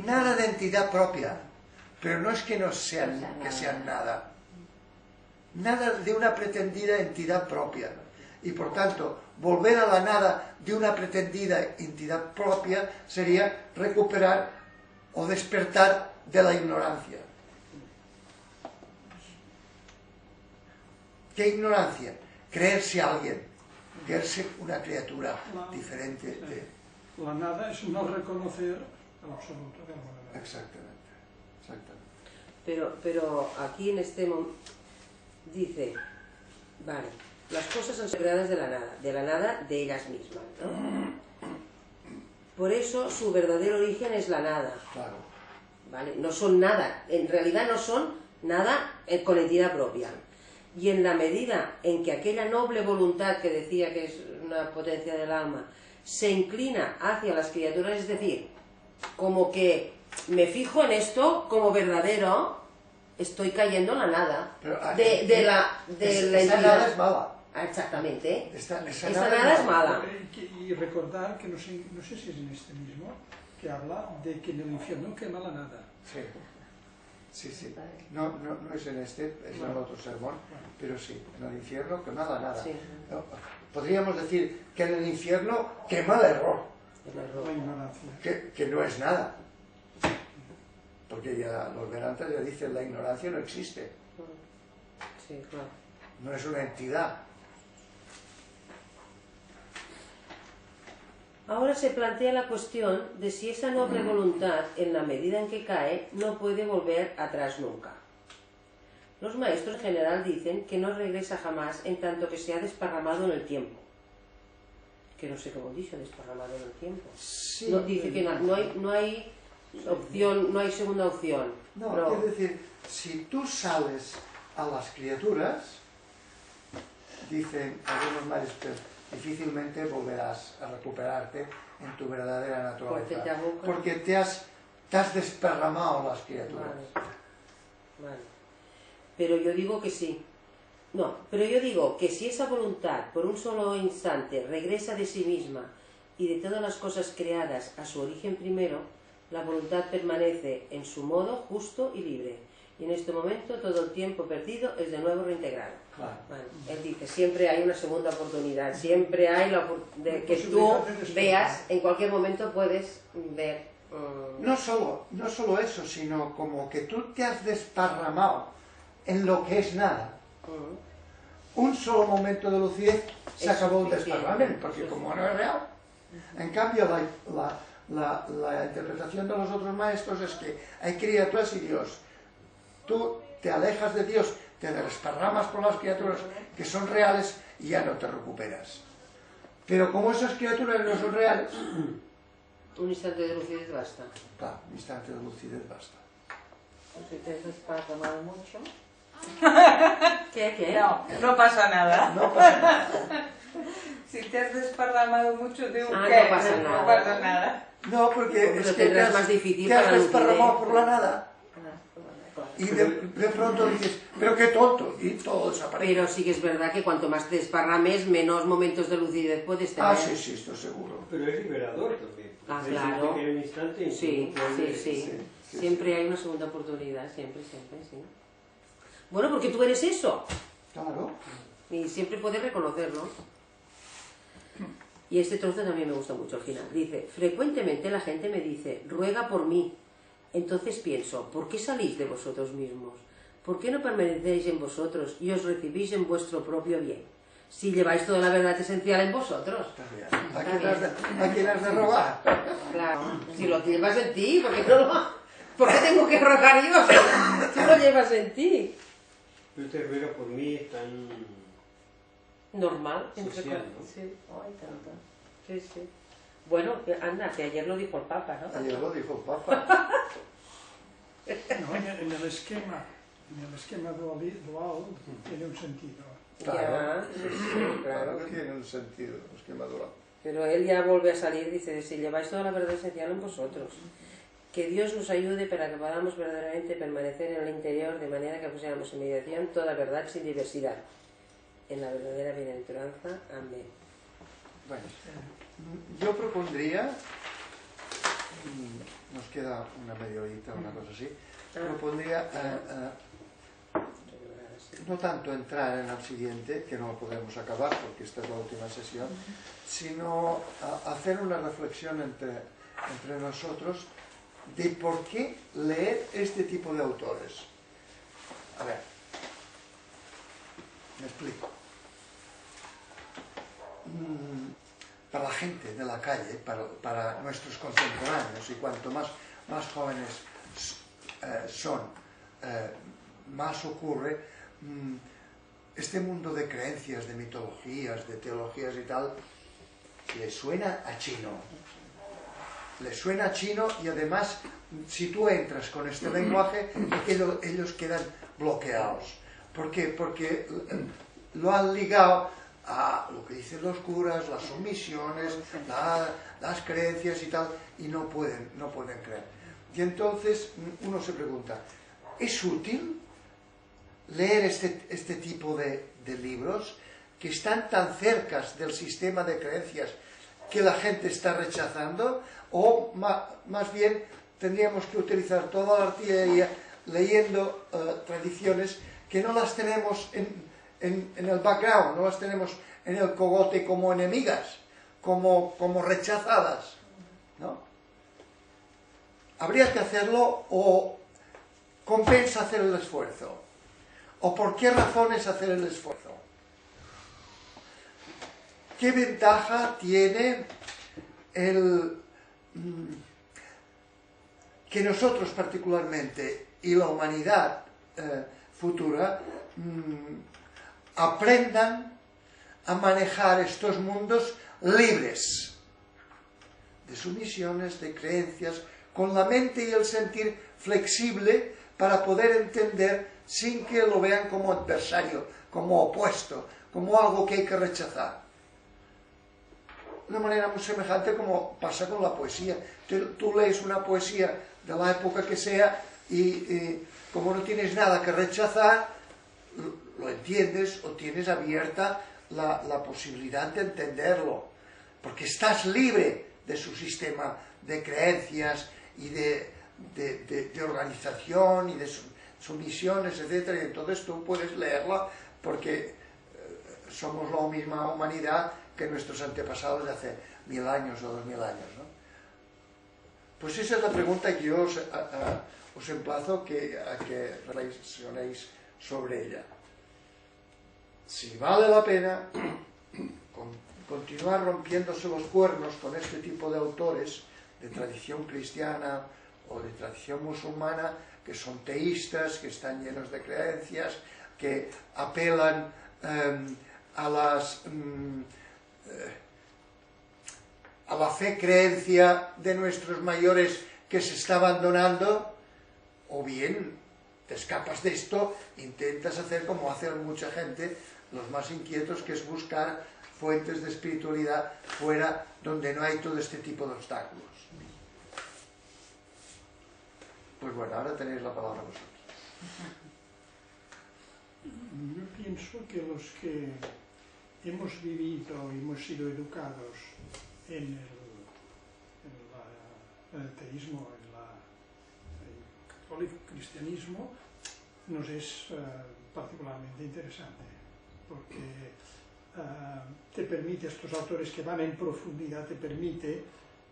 nada de entidad propia, pero no es que no sean, que sean nada. Nada de una pretendida entidad propia. Y por tanto, volver a la nada de una pretendida entidad propia sería recuperar o despertar de la ignorancia. ¿Qué ignorancia? Creerse alguien, creerse una criatura diferente de... La nada es no reconocer el absoluto de alguna manera. Exactamente, exactamente. Pero aquí en este momento dice, vale, las cosas han sido creadas de la nada de ellas mismas, ¿no? Por eso su verdadero origen es la nada. Claro. ¿Vale? No son nada, en realidad no son nada con entidad propia. Y en la medida en que aquella noble voluntad que decía que es una potencia del alma, se inclina hacia las criaturas, es decir, como que me fijo en esto como verdadero, estoy cayendo en la nada. Pero, de la esa entidad. nada es mala. Ah, exactamente. Esa nada es mala. Y recordar que no sé si es en este mismo, que habla de que en el infierno quema la nada. Sí, sí, sí. No es en este, es en el otro sermón, pero sí, en el infierno quema la nada. Sí. Podríamos decir que en el infierno quema el error, La ignorancia. que no es nada. Porque ya los Vedantas ya dicen la ignorancia no existe, Sí, claro. no es una entidad. Ahora se plantea la cuestión de si esa noble voluntad, en la medida en que cae, no puede volver atrás nunca. Los maestros en general dicen que no regresa jamás en tanto que se ha desparramado en el tiempo. Que no sé cómo dice desparramado en el tiempo. Sí, No, dice que no hay opción, no hay segunda opción. No, Pero- es decir, si tú sales a las criaturas, dicen algunos maestros, difícilmente volverás a recuperarte en tu verdadera naturaleza. Porque te aboca. Porque te has desparramado las criaturas. Vale. Pero yo digo que sí. No, pero yo digo que si esa voluntad por un solo instante regresa de sí misma y de todas las cosas creadas a su origen primero, la voluntad permanece en su modo justo y libre. Y en este momento todo el tiempo perdido es de nuevo reintegrado. Claro. Bueno, él dice, siempre hay una segunda oportunidad, siempre hay de que tú veas, en cualquier momento puedes ver. No solo eso, sino como que tú te has desparramado en lo que es nada. Un solo momento de lucidez se Es acabó el suficiente. desparramen, porque como no es real. En cambio, la interpretación de los otros maestros es que hay criaturas y Dios. Tú te alejas de Dios, te desparramas por las criaturas que son reales y ya no te recuperas. Pero como esas criaturas no son reales, Un instante de lucidez basta. claro, un instante de lucidez basta. Pues si te has desparramado mucho. ¿Qué? No pasa nada. No pasa nada. Si te has desparramado mucho de un Ah, qué, no pasa nada. no pasa nada. No, porque Porque es lo que tendrás más difícil te has para desparramado lucidez. por la nada. Y de pronto dices, pero qué tonto, y todo desaparece. Pero sí que es verdad que cuanto más te desparrames, menos momentos de lucidez puedes tener. Ah, sí, estoy seguro. Pero es liberador también. Ah, Hay claro. gente que en un instante Sí, puede- sí. sí, Siempre hay una segunda oportunidad, siempre, sí. Bueno, porque tú eres eso. Claro. Y siempre puedes reconocerlo. Y este trozo también me gusta mucho al final. Dice, frecuentemente la gente me dice, ruega por mí. Entonces pienso, ¿por qué salís de vosotros mismos? ¿Por qué no permanecéis en vosotros y os recibís en vuestro propio bien? Si lleváis toda la verdad esencial en vosotros. ¿A quién has de rogar? Claro, si lo llevas en ti, ¿por qué no lo... ¿Por qué tengo que rogar yo? Si lo llevas en ti. Pero te ruega por mí, es tan Normal. social, ¿no? Sí. Ay, tanto. Sí. Bueno, anda, que ayer lo dijo el Papa, ¿no? Ayer lo dijo el Papa. No, en el esquema En el esquema dual tiene un sentido. Ya, sí, claro. Claro que tiene un sentido, el esquema dual. Pero él ya vuelve a salir, dice, si lleváis toda la verdad esencial en vosotros, que Dios nos ayude para que podamos verdaderamente permanecer en el interior de manera que poseamos en meditación toda verdad sin diversidad, en la verdadera bienaventuranza. Amén. Bueno, yo propondría, nos queda una media horita, una cosa así, propondría no tanto entrar en el siguiente, que no lo podemos acabar porque esta es la última sesión, sino hacer una reflexión entre nosotros de por qué leer este tipo de autores. A ver, me explico. Para la gente de la calle, para nuestros contemporáneos, y cuanto más jóvenes son, más ocurre, este mundo de creencias, de mitologías, de teologías y tal, le suena a chino. Le suena a chino y además, si tú entras con este lenguaje, ellos quedan bloqueados. ¿Por qué? Porque lo han ligado a lo que dicen los curas, las sumisiones, las creencias y tal, y no pueden creer. Y entonces uno se pregunta, ¿es útil leer este tipo de libros que están tan cerca del sistema de creencias que la gente está rechazando? O más bien tendríamos que utilizar toda la artillería leyendo tradiciones que no las tenemos en el background, no las tenemos en el cogote como enemigas, como rechazadas, ¿no? Habría que hacerlo, o compensa hacer el esfuerzo, o por qué razones hacer el esfuerzo. ¿Qué ventaja tiene que nosotros particularmente y la humanidad futura aprendan a manejar estos mundos libres de sumisiones, de creencias, con la mente y el sentir flexible para poder entender sin que lo vean como adversario, como opuesto, como algo que hay que rechazar? De una manera muy semejante como pasa con la poesía. Tú lees una poesía de la época que sea y como no tienes nada que rechazar, lo entiendes o tienes abierta la posibilidad de entenderlo, porque estás libre de su sistema de creencias y de organización y de sumisiones, etc. Y entonces tú puedes leerla porque somos la misma humanidad que nuestros antepasados de hace 1000 años o 2000 años, ¿no? Pues esa es la pregunta que yo os emplazo a que reflexionéis sobre ella. Si vale la pena continuar rompiéndose los cuernos con este tipo de autores de tradición cristiana o de tradición musulmana, que son teístas, que están llenos de creencias, que apelan a la fe creencia de nuestros mayores que se está abandonando, o bien te escapas de esto, intentas hacer como hace mucha gente, los más inquietos, que es buscar fuentes de espiritualidad fuera donde no hay todo este tipo de obstáculos. Pues bueno, ahora tenéis la palabra vosotros. Yo pienso que los que hemos vivido y hemos sido educados en el teísmo, en el católico cristianismo, nos es particularmente interesante, porque te permite, estos autores que van en profundidad, te permite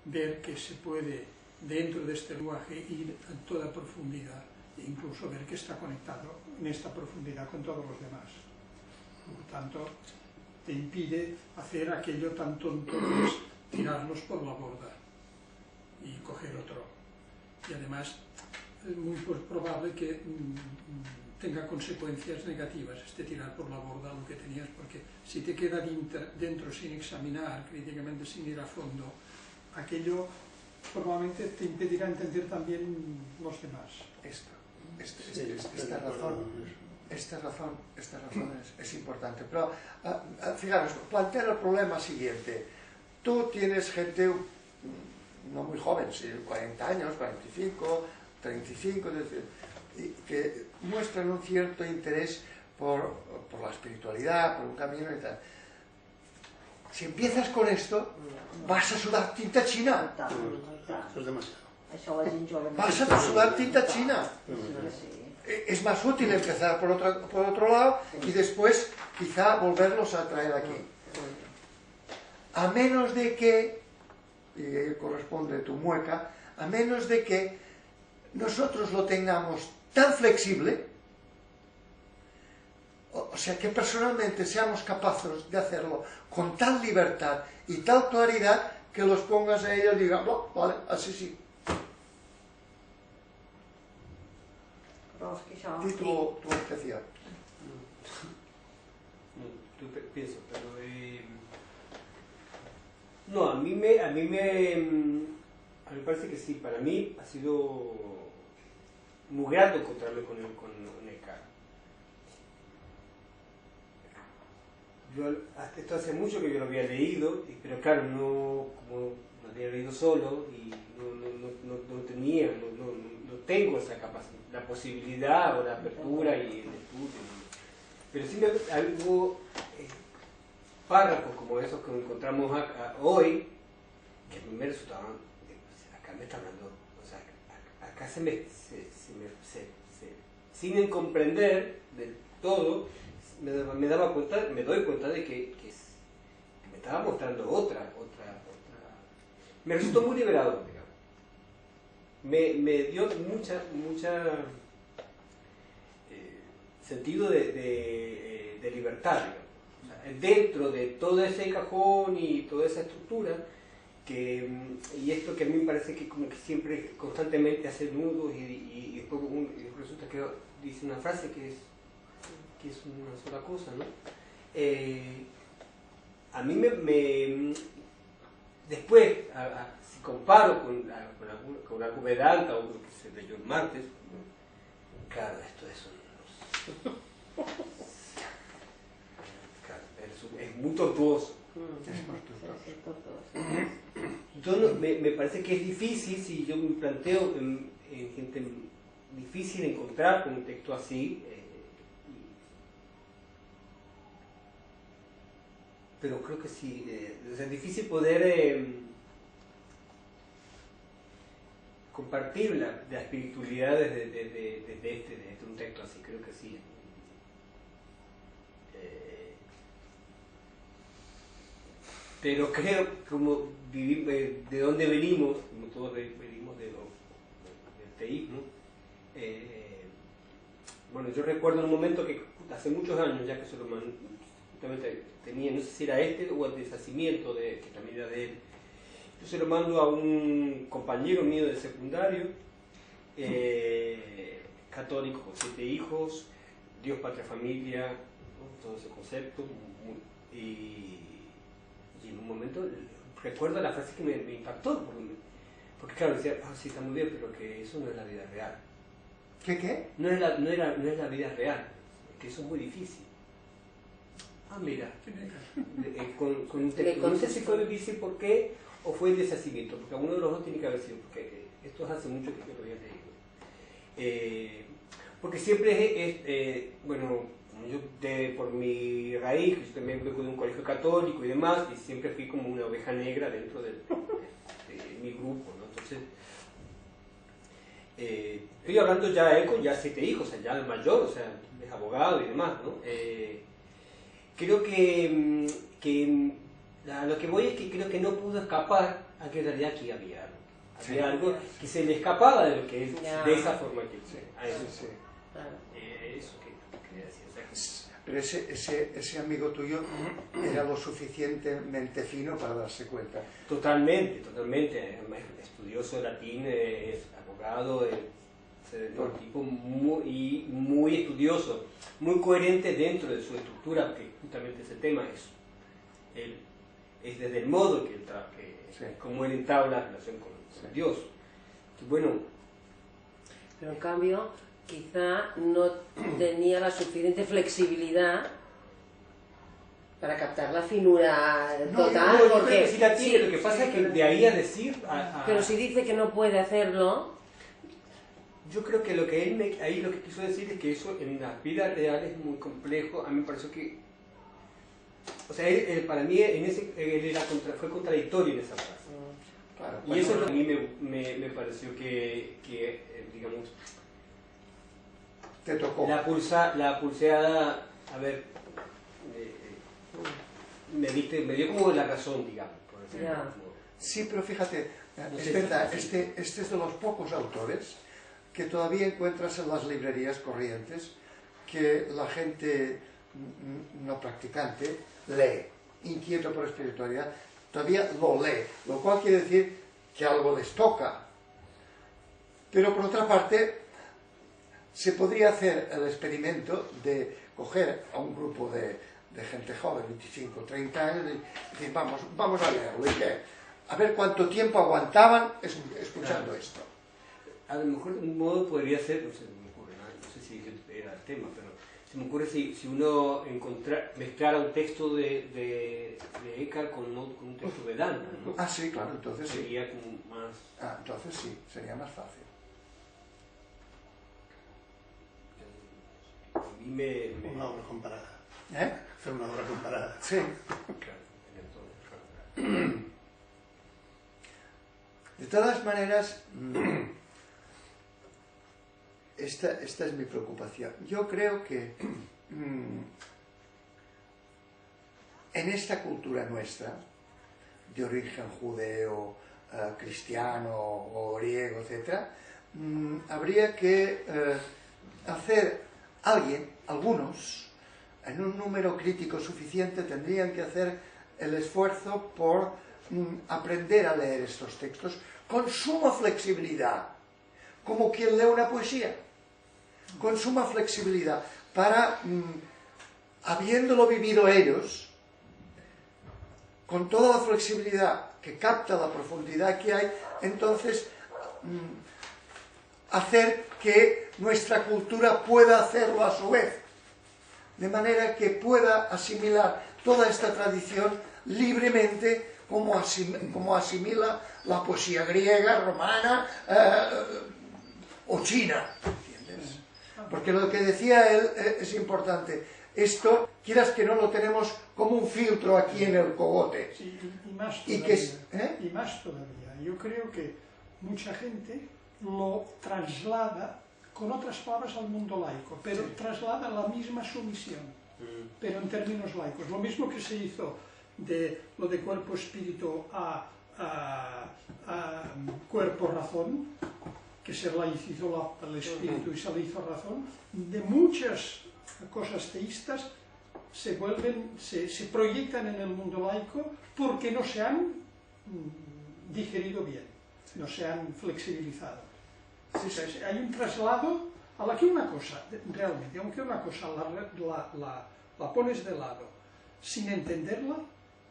ver que se puede, dentro de este lenguaje, ir a toda profundidad, e incluso ver que está conectado en esta profundidad con todos los demás. Por lo tanto, te impide hacer aquello tan tonto que es tirarlos por la borda y coger otro. Y además es muy probable que tenga consecuencias negativas este tirar por la borda lo que tenías, porque si te queda dentro sin examinar críticamente, sin ir a fondo, aquello probablemente te impedirá entender también los demás. Esto. esta razón es importante. Pero fijaros, plantear el problema siguiente. Tú tienes gente no muy joven, 40 años, 45, 35, que muestran un cierto interés por la espiritualidad, por un camino y tal. Si empiezas con esto, vas a sudar tinta china. Això és demasiado. Això la gent jove... Vas a sudar tinta china. Sí. Es más útil empezar por otro lado y después quizá volverlos a traer aquí. A menos de que, y ahí corresponde tu mueca, a menos de que nosotros lo tengamos tan flexible, o sea, que personalmente seamos capaces de hacerlo con tal libertad y tal claridad que los pongas a ellos y digan, no, vale, así sí. Però és que això... Di tu especial. No, tú pienso, pero no, a mí me parece que sí, para mí ha sido muy grato encontrarme con Eckhart. Esto hace mucho que yo lo había leído, pero claro, como lo había leído solo y no tengo esa capacidad, la posibilidad o la apertura y el estudio. Pero sí hubo párrafos como esos que encontramos hoy, que a mí me resultaban, acá me está hablando, o sea, acá sin comprender del todo, me doy cuenta de que me estaba mostrando otra. Me resultó muy liberador, digamos. Me dio mucha sentido de libertad, digamos. O sea, dentro de todo ese cajón y toda esa estructura, y esto que a mí me parece que como que siempre constantemente hace nudos y después resulta que dice una frase que es una sola cosa, ¿no? A mí después, si comparo con algo Vedanta o lo que se leyó el martes, claro, esto es es muy tortuoso. Entonces me parece que es difícil, si yo me planteo en gente difícil encontrar con un texto así, pero creo que sí, es difícil poder compartir la espiritualidad desde un texto así, creo que sí. Pero creo, como de dónde venimos, como todos venimos del teísmo, bueno, yo recuerdo un momento que hace muchos años ya que justamente tenía, no sé si era o el deshacimiento, que también era de él. Yo se lo mando a un compañero mío de secundario, católico, con 7 hijos, Dios, patria, familia, ¿no? Todo ese concepto. Y en un momento recuerdo la frase que me impactó, porque claro, decía, sí, está muy bien, pero que eso no es la vida real. ¿Qué? No es la vida real, que eso es muy difícil. Mira, no sé si fue difícil por qué o fue el deshacimiento, porque alguno de los dos tiene que haber sido, porque esto hace mucho que yo lo había leído. Porque siempre bueno, yo por mi raíz, yo también vengo de un colegio católico y demás, y siempre fui como una oveja negra dentro de mi grupo, ¿no? Entonces, estoy hablando ya él con ya 7 hijos, o sea, ya el mayor, o sea, es abogado y demás, ¿no? Creo que a lo que voy es que creo que no pudo escapar a que en realidad aquí había algo. Había algo que se le escapaba de lo que es, de esa forma que a eso. Sí. Eso que quería decir. O sea, pero ese amigo tuyo era lo suficientemente fino para darse cuenta. Totalmente. Estudioso de latín, es abogado, es un tipo muy estudioso, muy coherente dentro de su estructura, porque justamente ese tema es desde el modo que él como él entabla la relación con Dios. Y bueno, pero en cambio quizá no tenía la suficiente flexibilidad para captar la finura total, yo creo porque que sí la tiene, sí, lo que pasa es que de ahí a decir... pero si dice que no puede hacerlo, Yo creo que lo que él ahí lo que quiso decir es que eso en la vida real es muy complejo. A mí me pareció que... O sea, para mí él fue contradictorio en esa frase. Claro, Y eso es lo que a mí me pareció que digamos... te tocó. La pulseada, a ver, me dio como la razón, digamos, por decirlo Ya. de algún modo. Sí, pero fíjate, No es sé verdad, si- este es de los pocos autores que todavía encuentras en las librerías corrientes que la gente no practicante lee, inquieto por espiritualidad, todavía lo lee, lo cual quiere decir que algo les toca. Pero por otra parte, se podría hacer el experimento de coger a un grupo de gente joven, 25, 30 años, y decir, vamos a leerlo, ¿y qué? A ver cuánto tiempo aguantaban escuchando Claro. esto. A lo mejor un modo podría ser, no sé, me ocurre, no sé si era el tema, pero se me ocurre si uno mezclara un texto de Eckhart con un texto Vedanta, ¿no? Ah, sí, claro, entonces sí. Sería como más... Ah, entonces sí, sería más fácil. A mí me... Una obra comparada. ¿Eh? Hacer una obra comparada. Sí. Claro, en el tono, claro. De todas maneras, esta es mi preocupación. Yo creo que en esta cultura nuestra, de origen judeo, cristiano o griego, etc., habría que hacer algunos, en un número crítico suficiente, tendrían que hacer el esfuerzo por aprender a leer estos textos con suma flexibilidad, como quien lee una poesía, con suma flexibilidad, para, habiéndolo vivido ellos, con toda la flexibilidad que capta la profundidad que hay, entonces hacer que nuestra cultura pueda hacerlo a su vez, de manera que pueda asimilar toda esta tradición libremente como asimila la poesía griega, romana o china, ¿entiendes? Porque lo que decía él es importante. Esto, quieras que no, lo tenemos como un filtro aquí en el cogote. Sí, y más Y todavía. que Y más todavía. Yo creo que mucha gente lo traslada con otras palabras al mundo laico, pero traslada la misma sumisión, pero en términos laicos. Lo mismo que se hizo de lo de cuerpo-espíritu a cuerpo-razón, que se laicizó el espíritu y se le hizo razón, de muchas cosas teístas se proyectan en el mundo laico porque no se han digerido bien, no se han flexibilizado. O sea, hay un traslado a la que una cosa, realmente, aunque una cosa la pones de lado sin entenderla,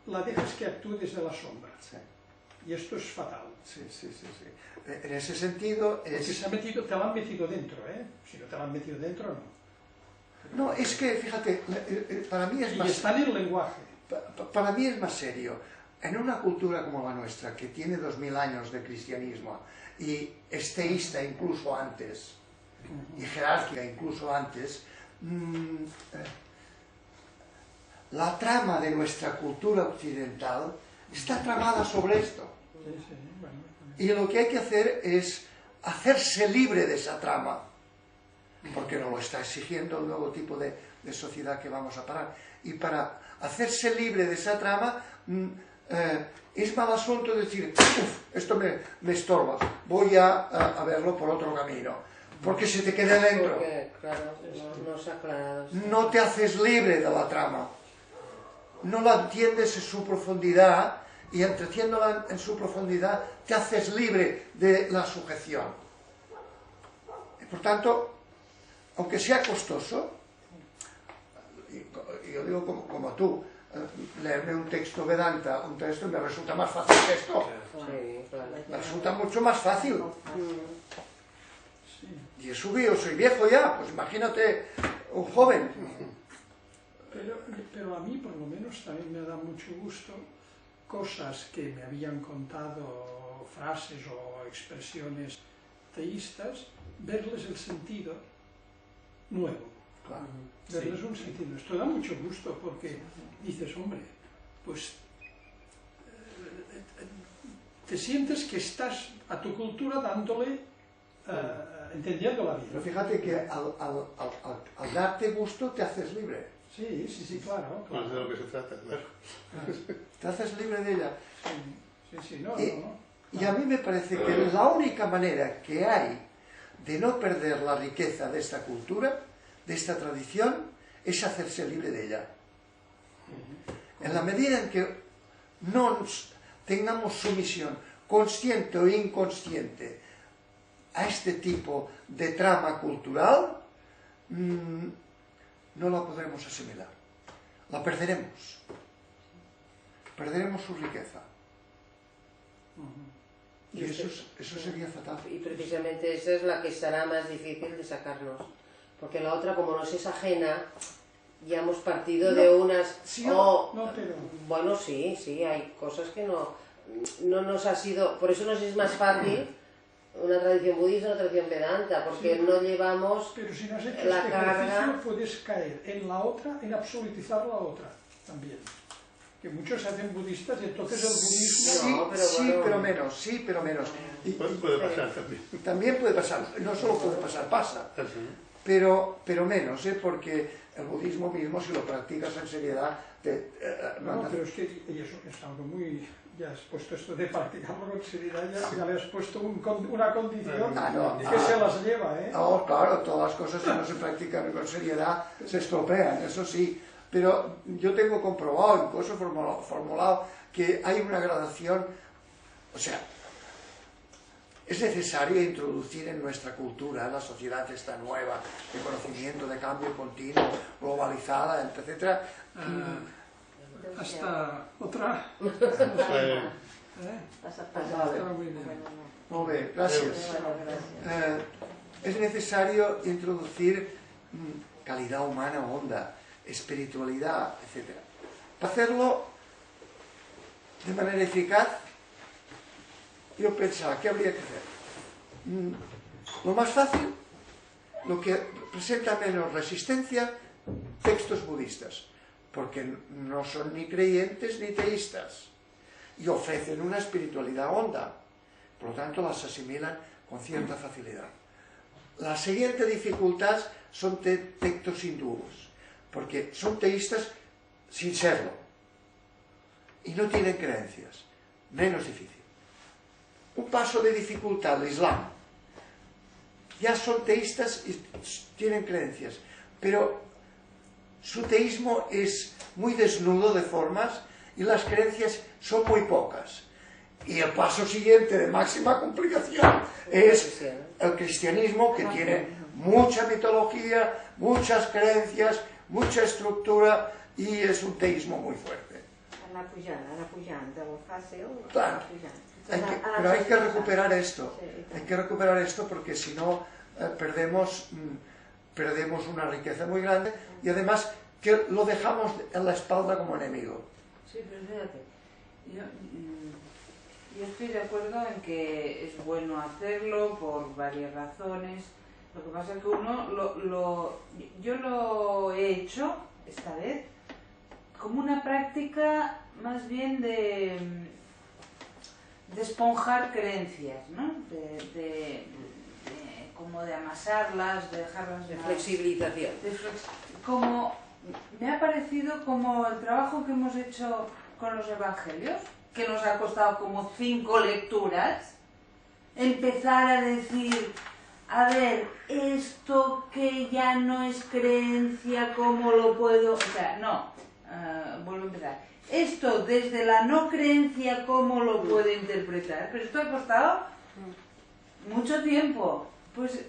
la dejas que actúe desde la sombra. Sí. Y esto es fatal. Sí. En ese sentido Porque te la han metido dentro, ¿eh? Si no te la han metido dentro, no. No, es que, fíjate, para mí es Y más... está en el lenguaje. Para mí es más serio. En una cultura como la nuestra, que tiene 2000 años de cristianismo y es teísta incluso antes, y jerárquica incluso antes, la trama de nuestra cultura occidental está tramada sobre esto. Sí, bueno. Y lo que hay que hacer es hacerse libre de esa trama, porque nos lo está exigiendo el nuevo tipo de sociedad que vamos a parar. Y para hacerse libre de esa trama, es mal asunto decir, esto me estorba, voy a verlo por otro camino, porque se te queda dentro. porque, claro, no se ha aclarado. No te haces libre de la trama, no la entiendes en su profundidad, y entretiéndola en su profundidad te haces libre de la sujeción. Y por tanto, aunque sea costoso, yo digo como tú, leerme un texto Vedanta, un texto me resulta más fácil que esto. Sí, claro. Me resulta mucho más fácil. Sí. Y eso que yo soy viejo ya, pues imagínate un joven. Pero a mí, por lo menos, también me da mucho gusto cosas que me habían contado, frases o expresiones teístas, verles el sentido nuevo. Claro. Verles un sentido. Esto da mucho gusto porque dices, hombre, pues te sientes que estás a tu cultura dándole, entendiendo la vida. Pero fíjate que al darte gusto te haces libre. Sí, sí, sí, claro. No es de lo que se trata, claro. Te haces libre de ella. Sí, sí, no. Y a mí me parece que la única manera que hay de no perder la riqueza de esta cultura, de esta tradición, es hacerse libre de ella. En la medida en que no tengamos sumisión consciente o inconsciente a este tipo de trama cultural, no la podremos asimilar. La perderemos. Perderemos su riqueza. Y eso sería fatal. Y precisamente esa es la que será más difícil de sacarnos. Porque la otra, como nos es ajena, ya hemos partido de unas... Sí, pero... Bueno, sí, hay cosas que no nos ha sido... Por eso nos es más fácil una tradición budista, una tradición vedanta, porque sí, no llevamos pero si no has hecho la este carga... ejercicio, puedes caer en la otra, en absolutizar la otra también. Que muchos se hacen budistas y entonces el budismo... Sí, No, pero sí, bueno. pero menos. Puede pasar también. También puede pasar, no solo puede pasar, pasa. Pero menos, porque el budismo mismo, si lo practicas en seriedad, No, pero es que eso es algo muy... Ya has puesto esto de practicarlo con seriedad, ya le has puesto una condición que se las lleva, ¿eh? No, claro, todas las cosas si no se practican con seriedad se estropean, eso sí. Pero yo tengo comprobado, incluso formulado, que hay una gradación, o sea, es necesario introducir en nuestra cultura, en la sociedad esta nueva, de conocimiento, de cambio continuo, globalizada, etc. Hasta otra... Vale. Muy bien. Muy bien, gracias. Es necesario introducir calidad humana honda, espiritualidad, etc. Para hacerlo de manera eficaz, yo pensaba, ¿qué habría que hacer? Lo más fácil, lo que presenta menos resistencia, textos budistas, porque no son ni creyentes ni teístas, y ofrecen una espiritualidad honda, por lo tanto las asimilan con cierta facilidad. La siguiente dificultad son textos hindúes, porque son teístas sin serlo, y no tienen creencias, menos difícil. Un paso de dificultad, el Islam. Ya son teístas y tienen creencias, pero su teísmo es muy desnudo de formas y las creencias son muy pocas. Y el paso siguiente de máxima complicación es el cristianismo, que tiene mucha mitología, muchas creencias, mucha estructura y es un teísmo muy fuerte. Anar pujant, de fase o Claro. Pero hay que recuperar esto, hay que recuperar esto porque si no perdemos una riqueza muy grande y además que lo dejamos en la espalda como enemigo. Sí, pero fíjate, yo estoy de acuerdo en que es bueno hacerlo por varias razones. Lo que pasa es que yo lo he hecho esta vez como una práctica más bien de esponjar creencias, ¿no? Como de amasarlas, de dejarlas De más... flexibilización. Como me ha parecido como el trabajo que hemos hecho con los evangelios, que nos ha costado como 5 lecturas, empezar a decir, a ver, esto que ya no es creencia, ¿cómo lo puedo...? O sea, no, vuelvo a empezar. Esto desde la no creencia, ¿cómo lo puedo interpretar? Pero esto ha costado mucho tiempo. Pues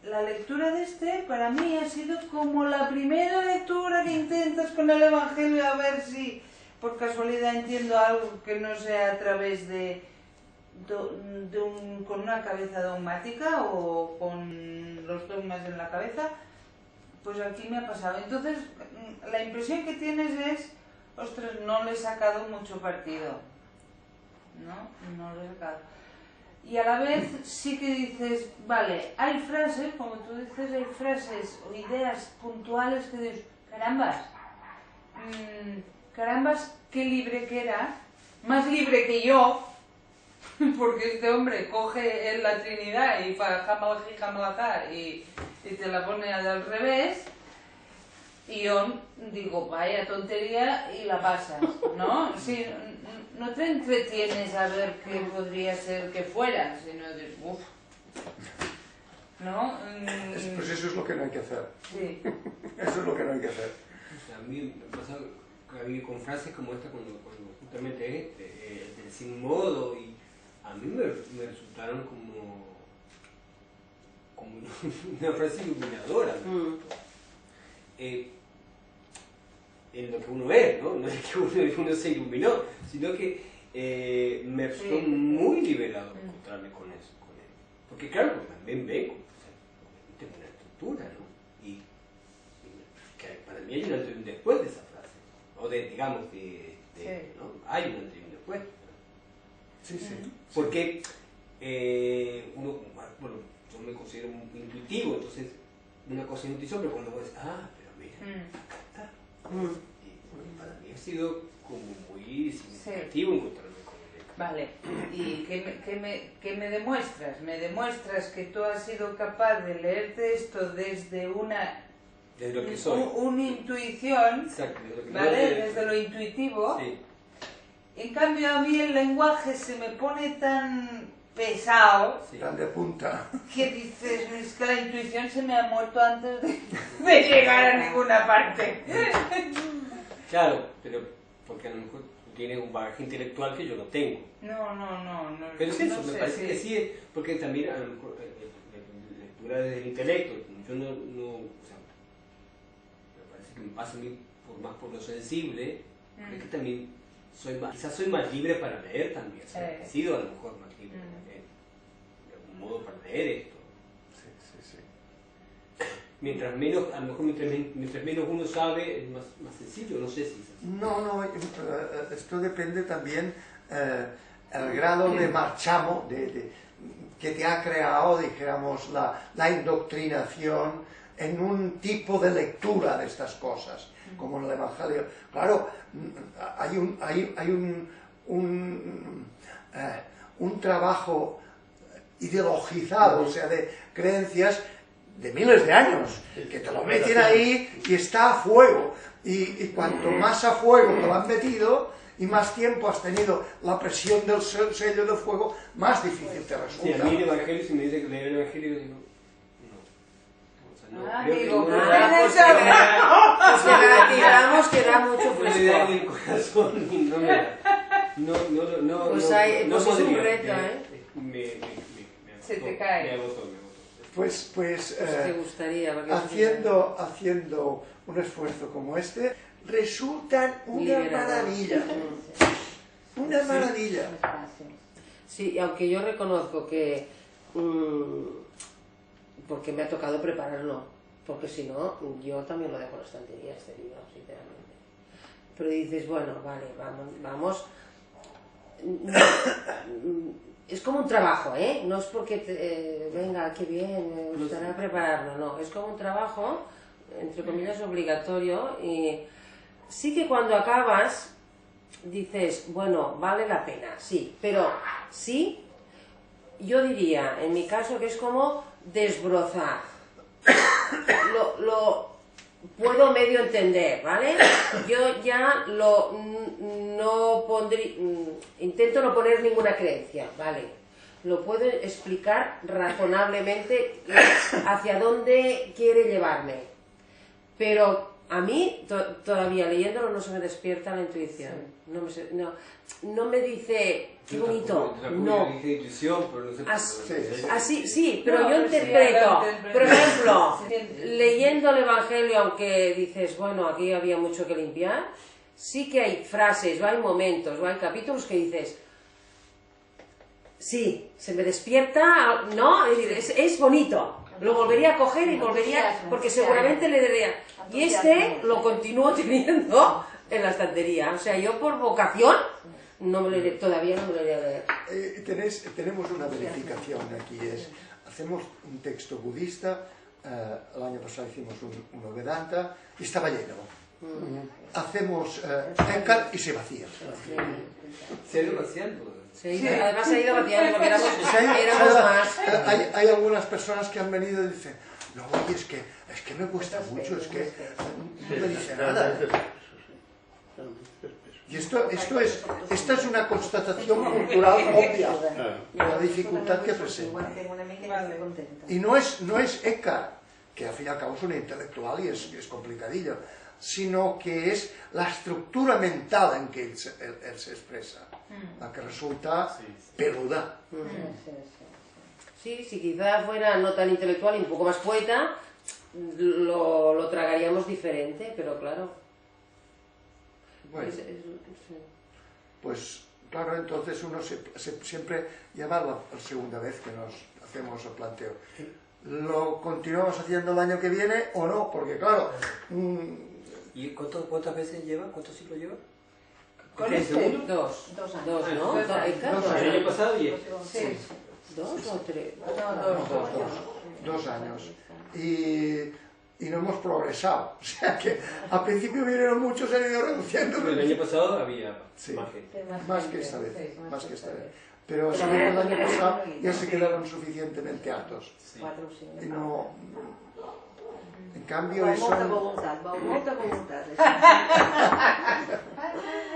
la lectura de este para mí ha sido como la primera lectura que intentas con el Evangelio a ver si por casualidad entiendo algo que no sea a través de con una cabeza dogmática o con los dogmas en la cabeza, pues aquí me ha pasado. Entonces, la impresión que tienes es, ostras, no le he sacado mucho partido, no le he sacado. Y a la vez sí que dices, vale, hay frases, como tú dices, hay frases o ideas puntuales que dices, carambas, qué libre que era, más libre que yo, porque este hombre coge en la Trinidad y para jamalajá y te la pone al revés, y yo digo, vaya tontería, y la pasas, ¿no? Sí, no te entretienes a ver qué podría ser que fuera, sino dices, uff, ¿no? Pues eso es lo que no hay que hacer. Sí. Eso es lo que no hay que hacer. O sea, a mí me pasa que a mí con frases como esta, cuando justamente del sin modo, y a mí me resultaron como una frase iluminadora. En lo que uno es, ¿no? No es que uno se iluminó, sino que me resultó muy liberado encontrarme con eso, con él. Porque claro, pues también vengo, o sea, tengo una estructura, ¿no? Y que para mí hay un antes y un después de esa frase, o digamos, ¿no? Hay un antes y un después. Sí, sí. Porque uno, bueno, yo me considero muy intuitivo, entonces una cosa es intuición, pero cuando vos decís, pero mira, y para mí ha sido como muy significativo encontrarme con él. Vale, ¿y qué me demuestras? Me demuestras que tú has sido capaz de leerte esto desde una Desde lo que soy. Una intuición, Exacto, desde lo que ¿vale? Desde lo intuitivo. Sí. En cambio, a mí el lenguaje se me pone tan pesado, Sí. Tan de punta. que dices, es que la intuición se me ha muerto antes de llegar a ninguna parte. Claro, pero porque a lo mejor tú tienes un bagaje intelectual que yo no tengo. No. Pero es eso, no me sé, parece que sí, porque también a lo mejor lectura desde el intelecto, yo no, o sea, me parece que me pasa a mí más por lo sensible, creo que también quizás soy más libre para leer también, o sea, he sido a lo mejor más libre para leer, de algún modo para leer esto. Sí. Mientras menos, a lo mejor mientras menos uno sabe, es más sencillo, no sé si es así. No, esto depende también el grado de marchamo que te ha creado, dijéramos, la indoctrinación en un tipo de lectura de estas cosas, como en el Evangelio. Claro, hay un trabajo ideologizado, o sea, de creencias de miles de años, que te lo meten ahí y está a fuego. Y cuanto más a fuego te lo han metido y más tiempo has tenido la presión del sello de fuego, más difícil te resulta. Sí, a mí el Evangelio, si me dice que leer el Evangelio, digo, no. O sea, no, creo que digo, no me pues garantizamos que da mucho no me da en frescor. el corazón y no me da. No, Pues es un podría, reto, Se te cae. Me agotó. Pues te gustaría, porque haciendo un esfuerzo como este, resultan una maravilla. Una maravilla. Sí, aunque yo reconozco que porque me ha tocado prepararlo, porque si no, yo también lo dejo en la estantería este libro, sinceramente. Pero dices, bueno, vale, vamos. Es como un trabajo, ¿eh? No es porque, venga, qué bien, me gustaría prepararlo, no. Es como un trabajo, entre comillas, obligatorio, y sí que cuando acabas dices, bueno, vale la pena, sí, pero sí, yo diría, en mi caso, que es como desbrozar. Lo puedo medio entender, ¿vale? Yo ya no pondría, intento no poner ninguna creencia, ¿vale? Lo puedo explicar razonablemente hacia dónde quiere llevarme, pero a mí todavía leyéndolo no se me despierta la intuición. No me dice, qué bonito, no. Dije intuición, pero no sé. Así, sí, pero yo interpreto, por ejemplo, leyendo el Evangelio, aunque dices, bueno, aquí había mucho que limpiar, sí que hay frases, o hay momentos, o hay capítulos que dices, Sí, se me despierta, ¿no? Es bonito. Lo volvería a coger y volvería, porque seguramente le diría. Y este lo continúo teniendo en la estantería. O sea, yo por vocación no me lo todavía no me lo voy a leer. Tenemos una verificación aquí, hacemos un texto budista, el año pasado hicimos uno Vedanta y estaba lleno. Hacemos Eckhart y se vacía. Se ha ido vaciando. Sí, además se ha ido vaciando porque éramos más. Hay algunas personas que han venido y dicen, no, oye, es que me cuesta mucho, es que no me dice nada. Y esta es una constatación cultural obvia de la dificultad que presenta. Y no es Eckhart, que al fin y al cabo es un intelectual y es complicadillo, sino que es la estructura mental en que él se expresa, la que resulta peluda. Sí, si quizás fuera no tan intelectual y un poco más poeta, lo tragaríamos diferente, pero claro. Bueno, pues claro, entonces uno siempre lleva la segunda vez que nos hacemos el planteo. ¿Lo continuamos haciendo el año que viene o no? Porque claro... ¿Y cuántas veces lleva? ¿Cuántos ciclos lleva? Con ¿Es el este, segundo? Dos, ¿no? El año pasado 10. Sí. ¿Dos o tres? No, 2 años. Y no hemos progresado. O sea que al principio vinieron muchos, se han ido reduciendo. Pero el año pasado había Sí, más gente. más que esta vez. Pero sí, el año pasado ya se quedaron suficientemente altos. Sí. Y no... En cambio, Va eso... molta voluntat.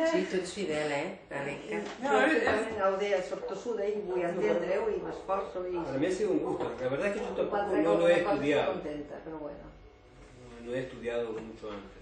Sí, tu ets fidel, Aleca? Jo el dia soc tossuda i vull entendre-ho i m'esforço i... Para mí ha sido un gusto. La verdad es que yo tampoco Cualquier no lo cosa he me pasa estudiado. contenta, pero bueno. No he estudiado mucho antes.